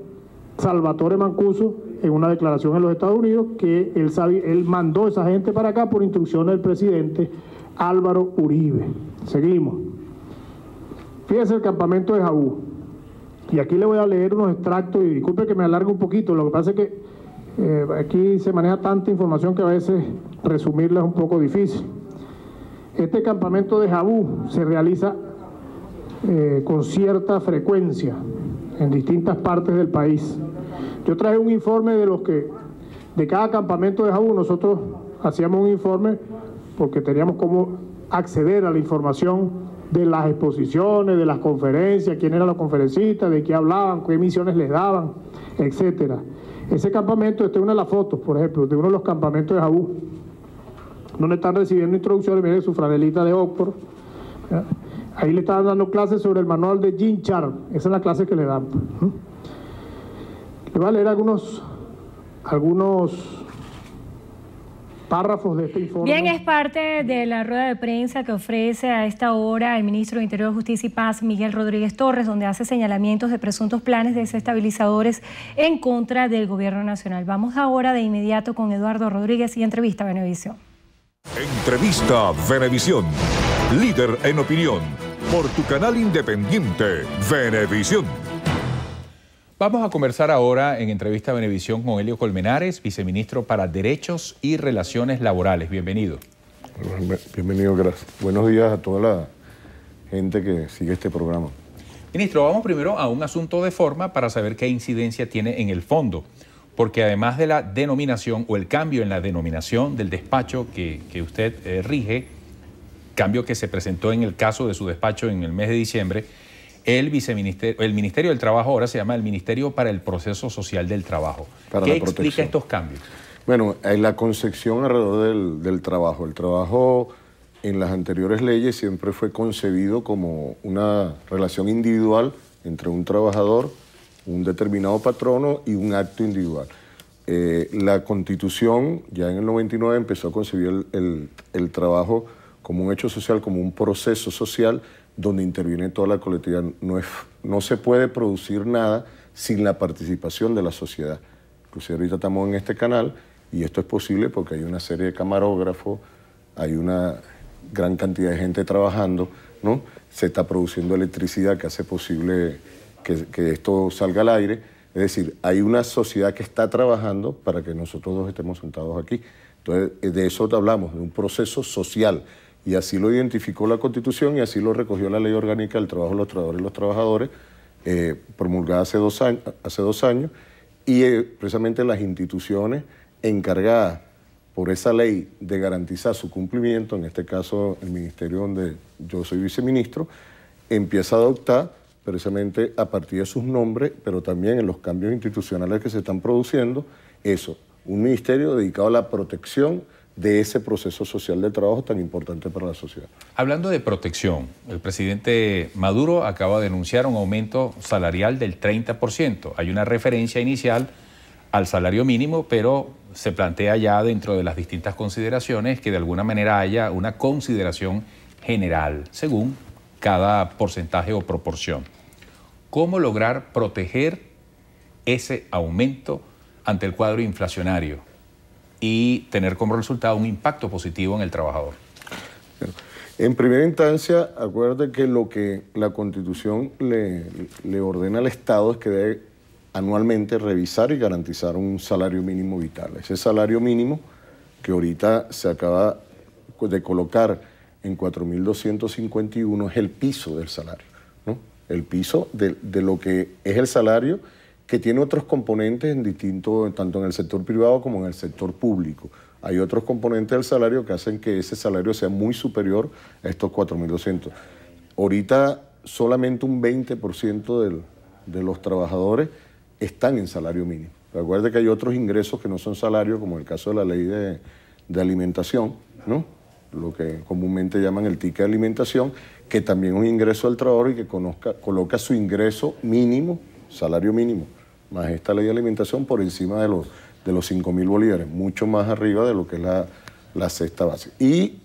Salvatore Mancuso, en una declaración en los Estados Unidos, que él mandó a esa gente para acá por instrucciones del presidente Álvaro Uribe. Seguimos. Fíjense el campamento de Jabú. Y aquí le voy a leer unos extractos, y disculpe que me alargue un poquito, lo que pasa es que aquí se maneja tanta información que a veces resumirla es un poco difícil. Este campamento de Jabú se realiza con cierta frecuencia en distintas partes del país. Yo traje un informe de cada campamento de Jabú. Nosotros hacíamos un informe porque teníamos cómo acceder a la información de las exposiciones, de las conferencias, quién eran los conferencistas, de qué hablaban, qué misiones les daban, etcétera. Ese campamento, esta es una de las fotos, por ejemplo, de uno de los campamentos de Jabú, donde están recibiendo introducciones, miren su franelita de Oxford. Ahí le estaban dando clases sobre el manual de Jim Char, esa es la clase que le dan. Le voy a leer algunos párrafos de este informe. Bien, es parte de la rueda de prensa que ofrece a esta hora el ministro de Interior, Justicia y Paz, Miguel Rodríguez Torres, donde hace señalamientos de presuntos planes desestabilizadores en contra del gobierno nacional. Vamos ahora de inmediato con Eduardo Rodríguez y entrevista a Venevisión. Entrevista Venevisión, líder en opinión, por tu canal independiente, Venevisión. Vamos a conversar ahora en Entrevista Venevisión con Helio Colmenares, viceministro para Derechos y Relaciones Laborales. Bienvenido. Bienvenido, gracias. Buenos días a toda la gente que sigue este programa. Ministro, vamos primero a un asunto de forma para saber qué incidencia tiene en el fondo, porque además de la denominación o el cambio en la denominación del despacho que usted rige, cambio que se presentó en el caso de su despacho en el mes de diciembre, el Ministerio del Trabajo ahora se llama el Ministerio para el Proceso Social del Trabajo. ¿Qué explica estos cambios? Bueno, hay la concepción alrededor del trabajo. El trabajo en las anteriores leyes siempre fue concebido como una relación individual entre un trabajador, un determinado patrono y un acto individual. La Constitución ya en el 99 empezó a concebir el trabajo como un hecho social, como un proceso social donde interviene toda la colectividad. No se puede producir nada sin la participación de la sociedad. Inclusive ahorita estamos en este canal y esto es posible porque hay una serie de camarógrafos, hay una gran cantidad de gente trabajando, ¿no? Se está produciendo electricidad que hace posible que esto salga al aire. Es decir, hay una sociedad que está trabajando para que nosotros dos estemos sentados aquí. Entonces, de eso hablamos, de un proceso social. Y así lo identificó la Constitución y así lo recogió la Ley Orgánica del Trabajo de los Trabajadores y los Trabajadores, promulgada hace dos años, y precisamente las instituciones encargadas por esa ley de garantizar su cumplimiento, en este caso el ministerio donde yo soy viceministro, empieza a adoptar precisamente a partir de sus nombres, pero también en los cambios institucionales que se están produciendo, eso, un ministerio dedicado a la protección de ese proceso social del trabajo tan importante para la sociedad. Hablando de protección, el presidente Maduro acaba de anunciar un aumento salarial del 30%. Hay una referencia inicial al salario mínimo, pero se plantea ya dentro de las distintas consideraciones que de alguna manera haya una consideración general, según cada porcentaje o proporción. ¿Cómo lograr proteger ese aumento ante el cuadro inflacionario y tener como resultado un impacto positivo en el trabajador? En primera instancia, acuérdate que lo que la Constitución le ordena al Estado es que debe anualmente revisar y garantizar un salario mínimo vital. Ese salario mínimo que ahorita se acaba de colocar en 4.251 es el piso del salario, ¿no? El piso de lo que es el salario, que tiene otros componentes en tanto en el sector privado como en el sector público. Hay otros componentes del salario que hacen que ese salario sea muy superior a estos 4.200. Ahorita solamente un 20% de los trabajadores están en salario mínimo. Recuerde que hay otros ingresos que no son salarios, como el caso de la ley de alimentación, ¿no? Lo que comúnmente llaman el ticket de alimentación, que también es un ingreso del trabajador y que coloca su ingreso mínimo, salario mínimo, más esta ley de alimentación por encima de los 5.000 bolívares, mucho más arriba de lo que es la cesta básica. Y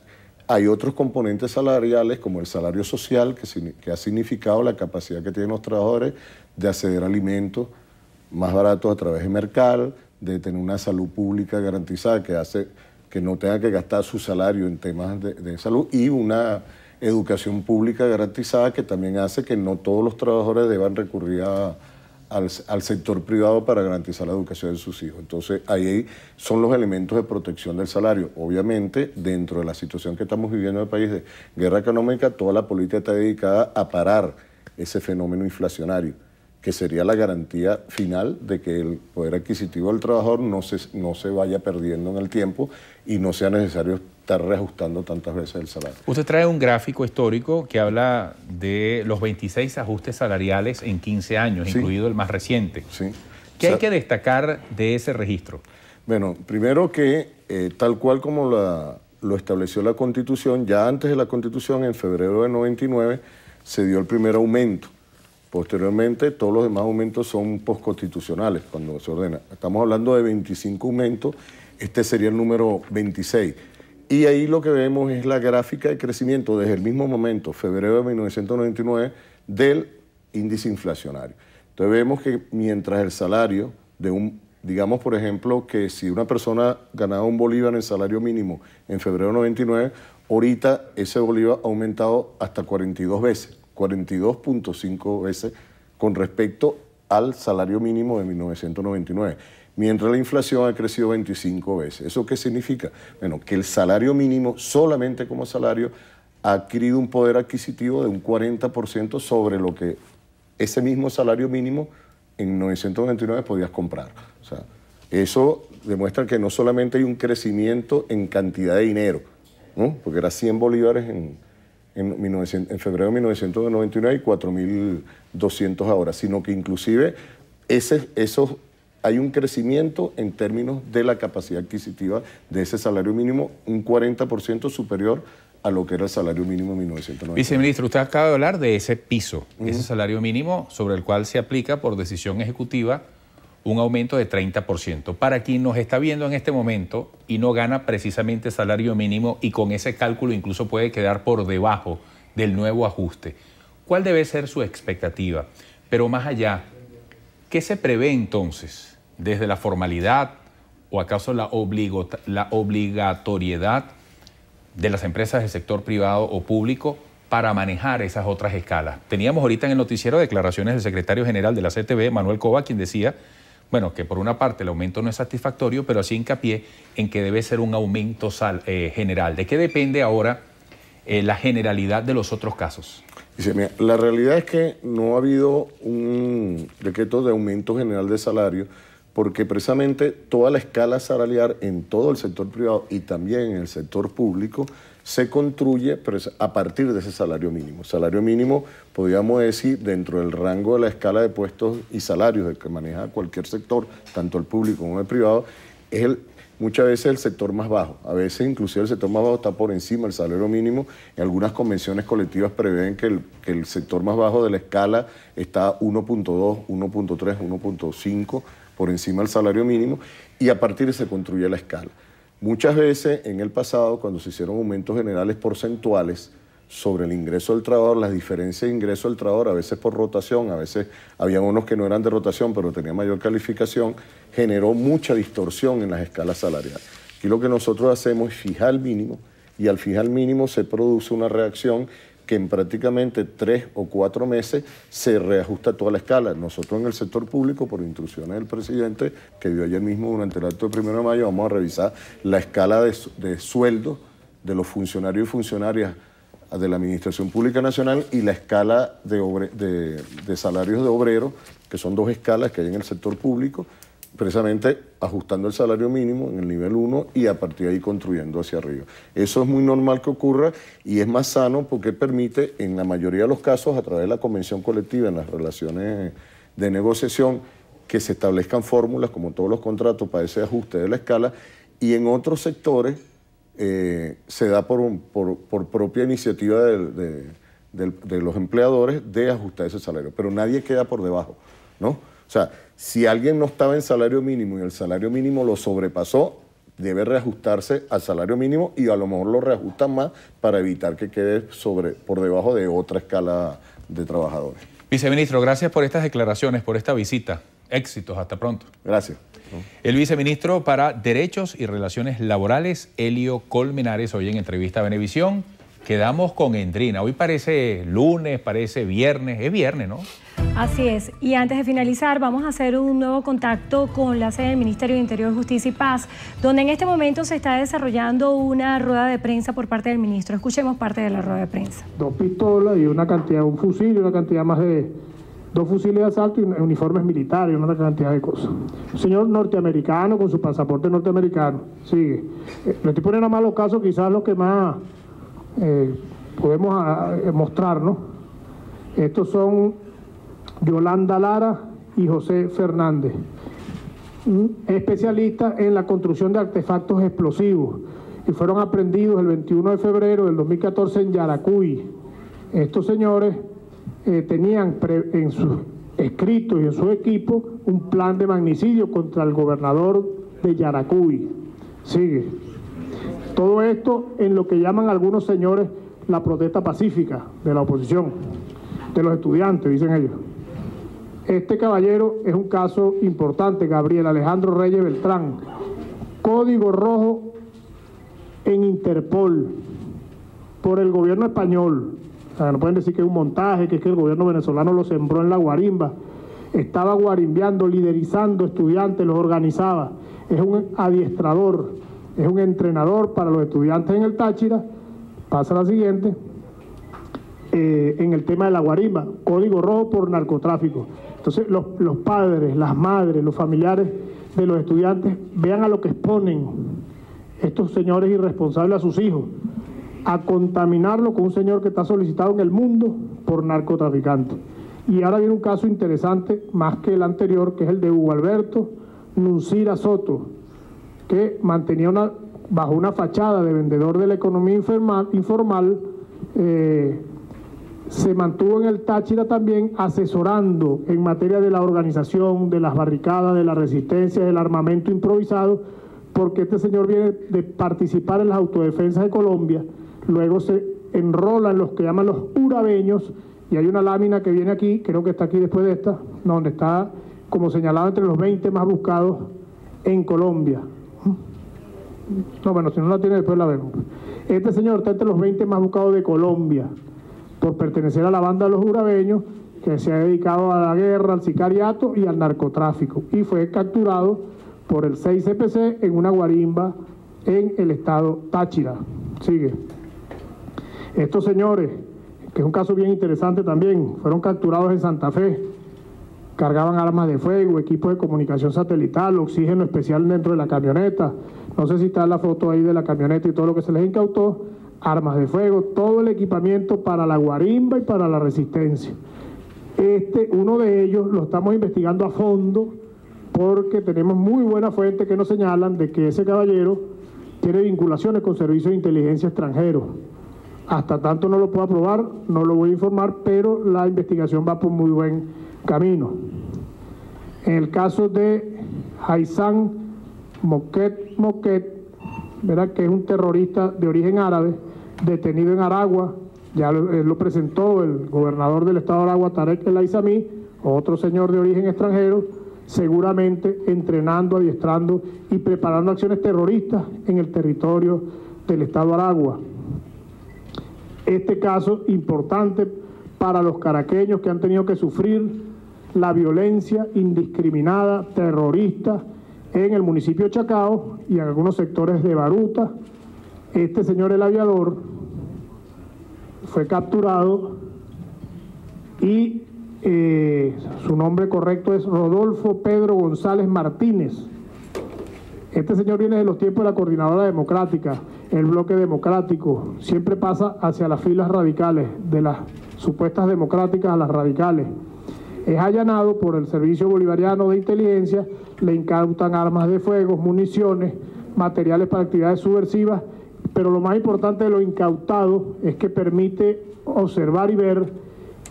hay otros componentes salariales, como el salario social, que ha significado la capacidad que tienen los trabajadores de acceder a alimentos más baratos a través de Mercal, de tener una salud pública garantizada que hace que no tenga que gastar su salario en temas de salud, y una educación pública garantizada que también hace que no todos los trabajadores deban recurrir al sector privado para garantizar la educación de sus hijos. Entonces, ahí son los elementos de protección del salario. Obviamente, dentro de la situación que estamos viviendo en el país de guerra económica, toda la política está dedicada a parar ese fenómeno inflacionario, que sería la garantía final de que el poder adquisitivo del trabajador no se vaya perdiendo en el tiempo y no sea necesario estar reajustando tantas veces el salario. Usted trae un gráfico histórico que habla de los 26 ajustes salariales en 15 años, sí, incluido el más reciente. Sí. ¿Qué hay que destacar de ese registro? Bueno, primero que tal cual como lo estableció la Constitución, ya antes de la Constitución, en febrero de 99, se dio el primer aumento. Posteriormente, todos los demás aumentos son postconstitucionales cuando se ordena. Estamos hablando de 25 aumentos, este sería el número 26. Y ahí lo que vemos es la gráfica de crecimiento desde el mismo momento, febrero de 1999, del índice inflacionario. Entonces vemos que mientras el salario digamos por ejemplo que si una persona ganaba un bolívar en salario mínimo en febrero de 99, ahorita ese bolívar ha aumentado hasta 42 veces. 42.5 veces con respecto al salario mínimo de 1999, mientras la inflación ha crecido 25 veces. ¿Eso qué significa? Bueno, que el salario mínimo, solamente como salario, ha adquirido un poder adquisitivo de un 40% sobre lo que ese mismo salario mínimo en 1999 podías comprar. O sea, eso demuestra que no solamente hay un crecimiento en cantidad de dinero, ¿no? Porque era 100 bolívares en febrero de 1999 y 4.200 ahora, sino que inclusive hay un crecimiento en términos de la capacidad adquisitiva de ese salario mínimo, un 40% superior a lo que era el salario mínimo en 1999. Viceministro, usted acaba de hablar de ese piso, ese salario mínimo sobre el cual se aplica por decisión ejecutiva un aumento de 30%. Para quien nos está viendo en este momento y no gana precisamente salario mínimo y con ese cálculo incluso puede quedar por debajo del nuevo ajuste, ¿cuál debe ser su expectativa? Pero más allá, ¿qué se prevé entonces desde la formalidad o acaso la obligatoriedad de las empresas del sector privado o público para manejar esas otras escalas? Teníamos ahorita en el noticiero declaraciones del secretario general de la CTB, Manuel Cova, quien decía, bueno, que por una parte el aumento no es satisfactorio, pero hacía hincapié en que debe ser un aumento general. ¿De qué depende ahora la generalidad de los otros casos? Dice, mira, la realidad es que no ha habido un decreto de aumento general de salario, porque precisamente toda la escala salarial en todo el sector privado y también en el sector público se construye a partir de ese salario mínimo. Salario mínimo, podríamos decir, dentro del rango de la escala de puestos y salarios del que maneja cualquier sector, tanto el público como el privado, es muchas veces el sector más bajo. A veces inclusive el sector más bajo está por encima del salario mínimo. En algunas convenciones colectivas prevén que el sector más bajo de la escala está 1.2, 1.3, 1.5 por encima del salario mínimo, y a partir se construye la escala. Muchas veces en el pasado, cuando se hicieron aumentos generales porcentuales sobre el ingreso del trabajador, las diferencias de ingreso del trabajador, a veces por rotación, a veces había unos que no eran de rotación, pero tenían mayor calificación, generó mucha distorsión en las escalas salariales. Aquí lo que nosotros hacemos es fijar el mínimo y al fijar el mínimo se produce una reacción que en prácticamente 3 o 4 meses se reajusta toda la escala. Nosotros en el sector público, por instrucciones del presidente, que dio ayer mismo durante el acto del 1 de mayo, vamos a revisar la escala de sueldo de los funcionarios y funcionarias de la Administración Pública Nacional y la escala de salarios de obreros, que son 2 escalas que hay en el sector público, precisamente ajustando el salario mínimo en el nivel 1 y a partir de ahí construyendo hacia arriba. Eso es muy normal que ocurra y es más sano porque permite, en la mayoría de los casos, a través de la convención colectiva en las relaciones de negociación, que se establezcan fórmulas, como todos los contratos, para ese ajuste de la escala, y en otros sectores se da por propia iniciativa de los empleadores de ajustar ese salario, pero nadie queda por debajo, ¿no? O sea, si alguien no estaba en salario mínimo y el salario mínimo lo sobrepasó, debe reajustarse al salario mínimo y a lo mejor lo reajustan más para evitar que quede por debajo de otra escala de trabajadores. Viceministro, gracias por estas declaraciones, por esta visita. Éxitos, hasta pronto. Gracias. El viceministro para Derechos y Relaciones Laborales, Helio Colmenares, hoy en entrevista a Venevisión. Quedamos con Endrina. Hoy parece lunes, parece viernes. Es viernes, ¿no? Así es. Y antes de finalizar, vamos a hacer un nuevo contacto con la sede del Ministerio de Interior, Justicia y Paz, donde en este momento se está desarrollando una rueda de prensa por parte del ministro. Escuchemos parte de la rueda de prensa. 2 pistolas y una cantidad, un fusil y una cantidad más de 2 fusiles de asalto y uniformes militares, una cantidad de cosas. Un señor norteamericano con su pasaporte norteamericano. Sigue. Le estoy poniendo a malos casos, quizás los que más podemos mostrar, ¿no? Estos son Yolanda Lara y José Fernández, especialistas en la construcción de artefactos explosivos, y fueron aprendidos el 21 de febrero del 2014 en Yaracuy. Estos señores tenían en sus escritos y en su equipo un plan de magnicidio contra el gobernador de Yaracuy. Sigue. Todo esto en lo que llaman algunos señores la protesta pacífica de la oposición, de los estudiantes, dicen ellos. Este caballero es un caso importante, Gabriel Alejandro Reyes Beltrán, código rojo en Interpol por el gobierno español. O sea, no pueden decir que es un montaje, que es que el gobierno venezolano lo sembró en la guarimba. Estaba guarimbeando, liderizando estudiantes, los organizaba. Es un adiestrador, es un entrenador para los estudiantes en el Táchira. Pasa la siguiente. En el tema de la guarimba, código rojo por narcotráfico. Entonces los padres, las madres, los familiares de los estudiantes, vean a lo que exponen estos señores irresponsables a sus hijos, a contaminarlo con un señor que está solicitado en el mundo por narcotraficante. Y ahora viene un caso interesante, más que el anterior, que es el de Hugo Alberto Nuncira Soto, que mantenía bajo una fachada de vendedor de la economía informal, se mantuvo en el Táchira también asesorando en materia de la organización, de las barricadas, de la resistencia, del armamento improvisado, porque este señor viene de participar en las autodefensas de Colombia, luego se enrola en los que llaman los urabeños, y hay una lámina que viene aquí, creo que está aquí después de esta, donde está como señalado entre los 20 más buscados en Colombia. No, bueno, si no la tiene después la vemos. Este señor está entre los 20 más buscados de Colombia, por pertenecer a la banda de los urabeños, que se ha dedicado a la guerra, al sicariato y al narcotráfico, y fue capturado por el 6CPC en una guarimba en el estado Táchira. Sigue. Estos señores, que es un caso bien interesante también, fueron capturados en Santa Fe, cargaban armas de fuego, equipos de comunicación satelital, oxígeno especial dentro de la camioneta, no sé si está la foto ahí de la camioneta y todo lo que se les incautó, armas de fuego, todo el equipamiento para la guarimba y para la resistencia. Uno de ellos lo estamos investigando a fondo porque tenemos muy buena fuente que nos señalan de que ese caballero tiene vinculaciones con servicios de inteligencia extranjeros. Hasta tanto no lo puedo probar, no lo voy a informar, pero la investigación va por muy buen camino. En el caso de Haysán Moquet, ¿verdad?, que es un terrorista de origen árabe, detenido en Aragua, ya lo presentó el gobernador del estado de Aragua, Tarek El Aizami, otro señor de origen extranjero, seguramente entrenando, adiestrando y preparando acciones terroristas en el territorio del estado Aragua. Este caso importante para los caraqueños que han tenido que sufrir la violencia indiscriminada, terrorista, en el municipio de Chacao y en algunos sectores de Baruta. Este señor, el aviador, fue capturado y su nombre correcto es Rodolfo Pedro González Martínez. Este señor viene de los tiempos de la Coordinadora Democrática, el bloque democrático, siempre pasa hacia las filas radicales, de las supuestas democráticas a las radicales. Es allanado por el Servicio Bolivariano de Inteligencia, le incautan armas de fuego, municiones, materiales para actividades subversivas, pero lo más importante de lo incautado es que permite observar y ver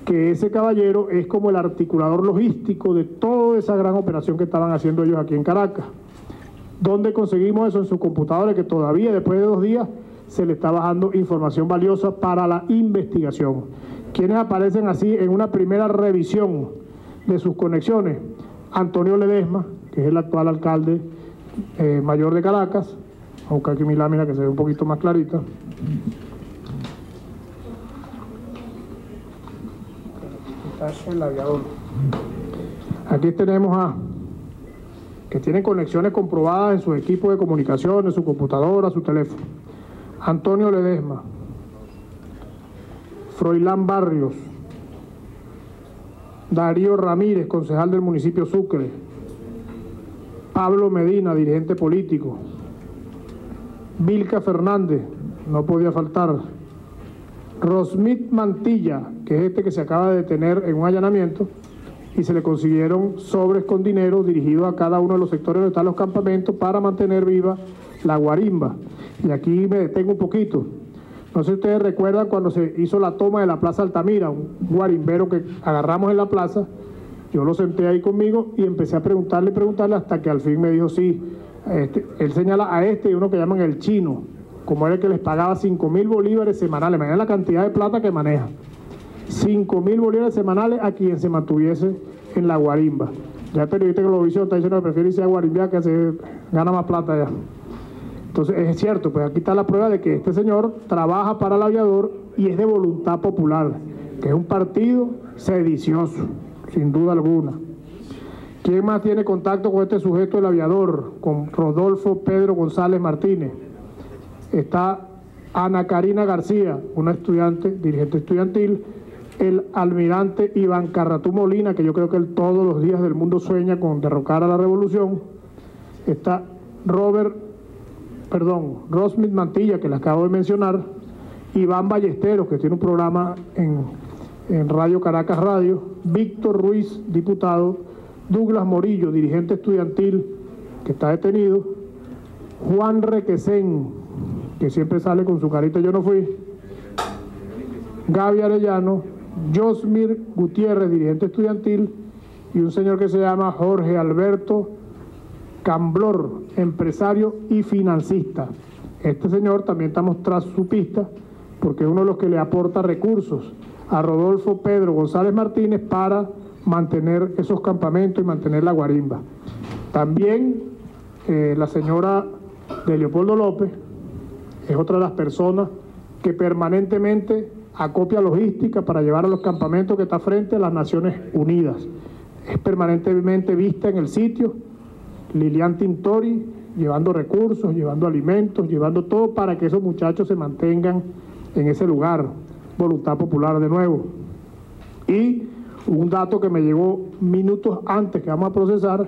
que ese caballero es como el articulador logístico de toda esa gran operación que estaban haciendo ellos aquí en Caracas. ¿Dónde conseguimos eso? En sus computadores, que todavía después de 2 días se le está bajando información valiosa para la investigación. ¿Quiénes aparecen así en una primera revisión de sus conexiones? Antonio Ledesma, que es el actual alcalde mayor de Caracas. Vamos a buscar aquí mi lámina que se ve un poquito más clarita. El aviador. Aquí tenemos a que tienen conexiones comprobadas en sus equipos de comunicación, en su computadora, su teléfono. Antonio Ledesma, Froilán Barrios, Darío Ramírez, concejal del municipio Sucre, Pablo Medina, dirigente político, Vilca Fernández, no podía faltar, Rosmit Mantilla, que es este que se acaba de detener en un allanamiento, y se le consiguieron sobres con dinero dirigidos a cada uno de los sectores donde están los campamentos para mantener viva la guarimba. Y aquí me detengo un poquito. No sé si ustedes recuerdan cuando se hizo la toma de la Plaza Altamira, un guarimbero que agarramos en la plaza. Yo lo senté ahí conmigo y empecé a preguntarle hasta que al fin me dijo sí. Él señala a este y uno que llaman el chino, como era el que les pagaba 5.000 bolívares semanales. Imagínate la cantidad de plata que maneja. 5.000 bolívares semanales a quien se mantuviese en la guarimba. Ya el periodista de Globovisión está diciendo que prefiere irse a guarimba, que se gana más plata allá. Entonces es cierto, pues aquí está la prueba de que este señor trabaja para el aviador y es de Voluntad Popular, que es un partido sedicioso, sin duda alguna. ¿Quién más tiene contacto con este sujeto, el aviador? Con Rodolfo Pedro González Martínez. Está Ana Karina García, una estudiante, dirigente estudiantil. El almirante Iván Carratú Molina, que yo creo que él todos los días del mundo sueña con derrocar a la revolución. Está Rosmit Mantilla, que le acabo de mencionar. Iván Ballesteros, que tiene un programa en Radio Caracas Radio. Víctor Ruiz, diputado. Douglas Morillo, dirigente estudiantil, que está detenido. Juan Requesén, que siempre sale con su carita yo no fui. Gaby Arellano, Josmir Gutiérrez, dirigente estudiantil, y un señor que se llama Jorge Alberto Camblor, empresario y financista. Este señor también estamos tras su pista porque es uno de los que le aporta recursos a Rodolfo Pedro González Martínez para mantener esos campamentos y mantener la guarimba. También la señora de Leopoldo López es otra de las personas que permanentemente acopia logística para llevar a los campamentos que está frente a las Naciones Unidas. Es permanentemente vista en el sitio. Lilian Tintori, llevando recursos, llevando alimentos, llevando todo para que esos muchachos se mantengan en ese lugar. Voluntad Popular de nuevo. Y un dato que me llegó minutos antes que vamos a procesar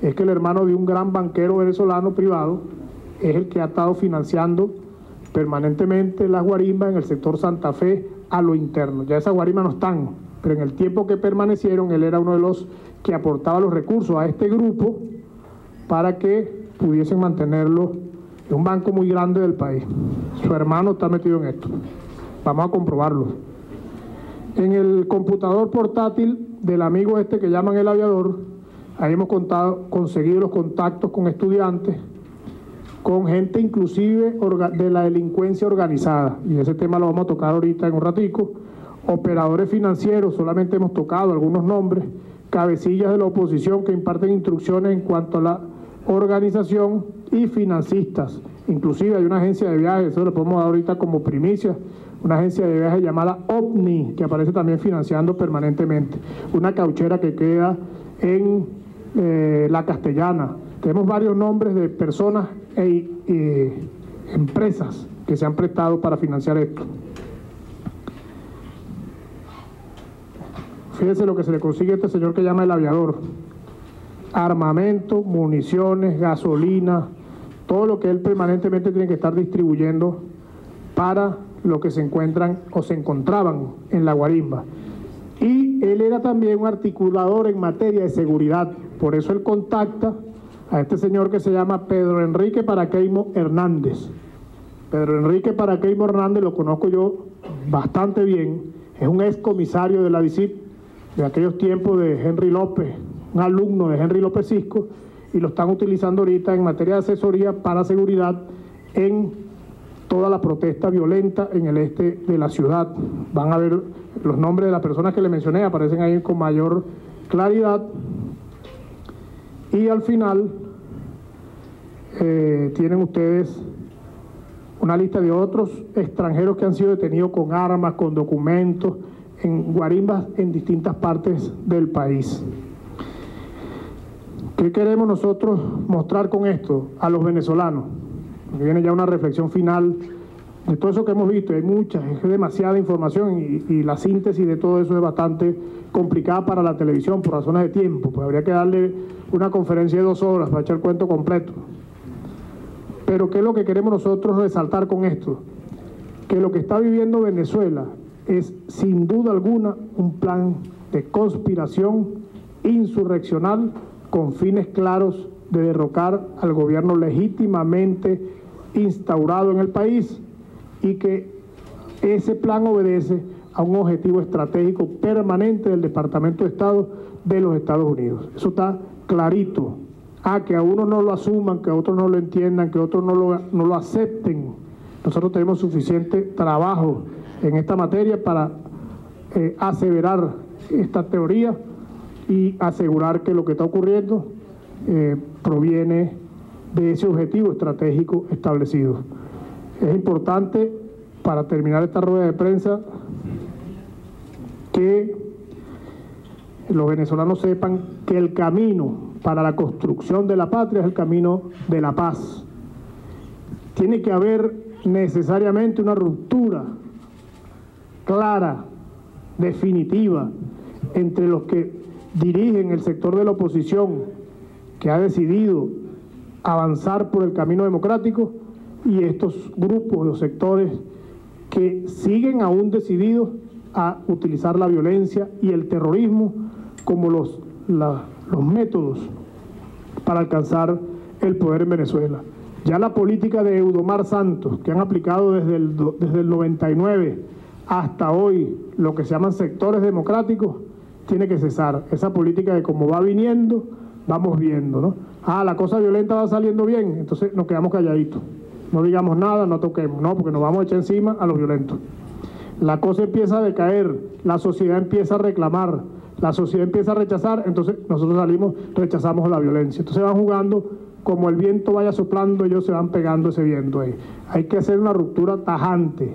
es que el hermano de un gran banquero venezolano privado es el que ha estado financiando permanentemente las guarimbas en el sector Santa Fe a lo interno. Ya esas guarimbas no están, pero en el tiempo que permanecieron él era uno de los que aportaba los recursos a este grupo para que pudiesen mantenerlo. Es un banco muy grande del país. Su hermano está metido en esto. Vamos a comprobarlo. En el computador portátil del amigo este que llaman el aviador, ahí hemos conseguido los contactos con estudiantes, con gente inclusive de la delincuencia organizada, y ese tema lo vamos a tocar ahorita en un ratico. Operadores financieros, solamente hemos tocado algunos nombres, cabecillas de la oposición que imparten instrucciones en cuanto a la organización, y financistas Inclusive hay una agencia de viajes, eso lo podemos dar ahorita como primicia, una agencia de viajes llamada OVNI, que aparece también financiando permanentemente. Una cauchera que queda en La Castellana. Tenemos varios nombres de personas e empresas que se han prestado para financiar esto. Fíjense lo que se le consigue a este señor que llama El Aviador. Armamento, municiones, gasolina, todo lo que él permanentemente tiene que estar distribuyendo para lo que se encuentran o se encontraban en la guarimba. Y él era también un articulador en materia de seguridad. Por eso él contacta a este señor que se llama Pedro Enrique Paraqueimo Hernández. Pedro Enrique Paraqueimo Hernández lo conozco yo bastante bien. Es un ex comisario de la DICIT de aquellos tiempos de Henry López, un alumno de Henry López Cisco, y lo están utilizando ahorita en materia de asesoría para seguridad en toda la protesta violenta en el este de la ciudad. Van a ver los nombres de las personas que le mencioné, aparecen ahí con mayor claridad. Y al final tienen ustedes una lista de otros extranjeros que han sido detenidos con armas, con documentos, en guarimbas en distintas partes del país. ¿Qué queremos nosotros mostrar con esto a los venezolanos? Viene ya una reflexión final de todo eso que hemos visto. Hay mucha, es demasiada información y la síntesis de todo eso es bastante complicada para la televisión por razones de tiempo. Pues habría que darle una conferencia de 2 horas para echar el cuento completo. Pero ¿qué es lo que queremos nosotros resaltar con esto? Que lo que está viviendo Venezuela es sin duda alguna un plan de conspiración insurreccional con fines claros de derrocar al gobierno legítimamente instaurado en el país, y que ese plan obedece a un objetivo estratégico permanente del Departamento de Estado de los Estados Unidos. Eso está clarito. Que a unos no lo asuman, que a otros no lo entiendan, que a otros no lo acepten. Nosotros tenemos suficiente trabajo en esta materia para aseverar esta teoría y asegurar que lo que está ocurriendo proviene de ese objetivo estratégico establecido. Es importante, para terminar esta rueda de prensa, que los venezolanos sepan que el camino para la construcción de la patria es el camino de la paz. Tiene que haber necesariamente una ruptura clara, definitiva, entre los que dirigen el sector de la oposición, que ha decidido avanzar por el camino democrático, y estos grupos o sectores que siguen aún decididos a utilizar la violencia y el terrorismo como los métodos para alcanzar el poder en Venezuela. Ya la política de Eudomar Santos, que han aplicado desde el 99 hasta hoy, lo que se llaman sectores democráticos, tiene que cesar. Esa política de cómo va viniendo, vamos viendo, ¿no? La cosa violenta va saliendo bien, entonces nos quedamos calladitos. No digamos nada, no toquemos, no, porque nos vamos a echar encima a los violentos. La cosa empieza a decaer, la sociedad empieza a reclamar, la sociedad empieza a rechazar, entonces nosotros salimos, rechazamos la violencia. Entonces van jugando, como el viento vaya soplando, ellos se van pegando ese viento ahí. Hay que hacer una ruptura tajante,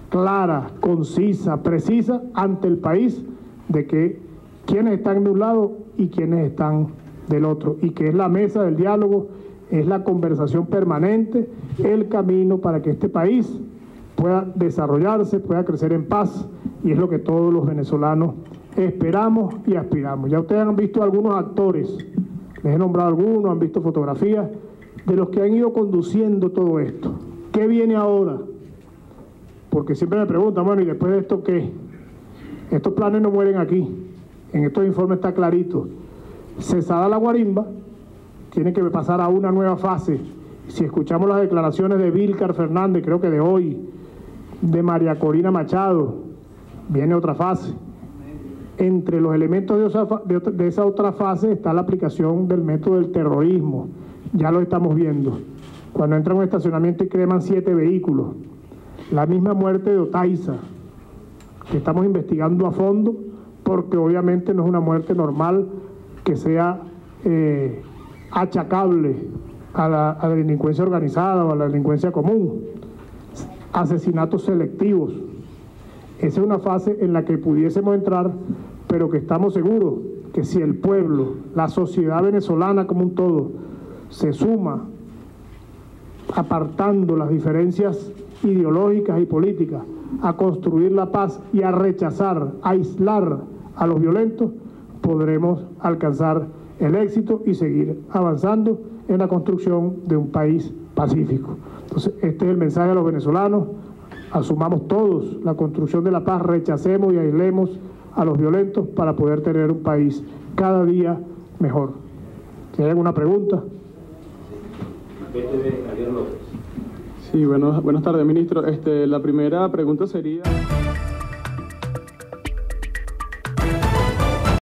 clara, concisa, precisa ante el país, de que quienes están de un lado y quienes están del otro, y que es la mesa del diálogo, es la conversación permanente, el camino para que este país pueda desarrollarse, pueda crecer en paz, y es lo que todos los venezolanos esperamos y aspiramos. Ya ustedes han visto algunos actores, les he nombrado algunos, han visto fotografías de los que han ido conduciendo todo esto. ¿Qué viene ahora? Porque siempre me preguntan, bueno, ¿y después de esto qué? Estos planes no mueren aquí, en estos informes está clarito. Cesada la guarimba, tiene que pasar a una nueva fase. Si escuchamos las declaraciones de Vilcar Fernández, creo que de hoy, de María Corina Machado, viene otra fase. Entre los elementos de esa otra fase está la aplicación del método del terrorismo. Ya lo estamos viendo. Cuando entran a un estacionamiento y creman 7 vehículos. La misma muerte de Otaiza, que estamos investigando a fondo, porque obviamente no es una muerte normal que sea achacable a la delincuencia organizada o a la delincuencia común, asesinatos selectivos. Esa es una fase en la que pudiésemos entrar, pero que estamos seguros que si el pueblo, la sociedad venezolana como un todo, se suma, apartando las diferencias ideológicas y políticas, a construir la paz y a rechazar, a aislar a los violentos, podremos alcanzar el éxito y seguir avanzando en la construcción de un país pacífico. Entonces, este es el mensaje a los venezolanos: asumamos todos la construcción de la paz, rechacemos y aislemos a los violentos para poder tener un país cada día mejor. Si hay alguna pregunta. Sí, buenas tardes, ministro. La primera pregunta sería...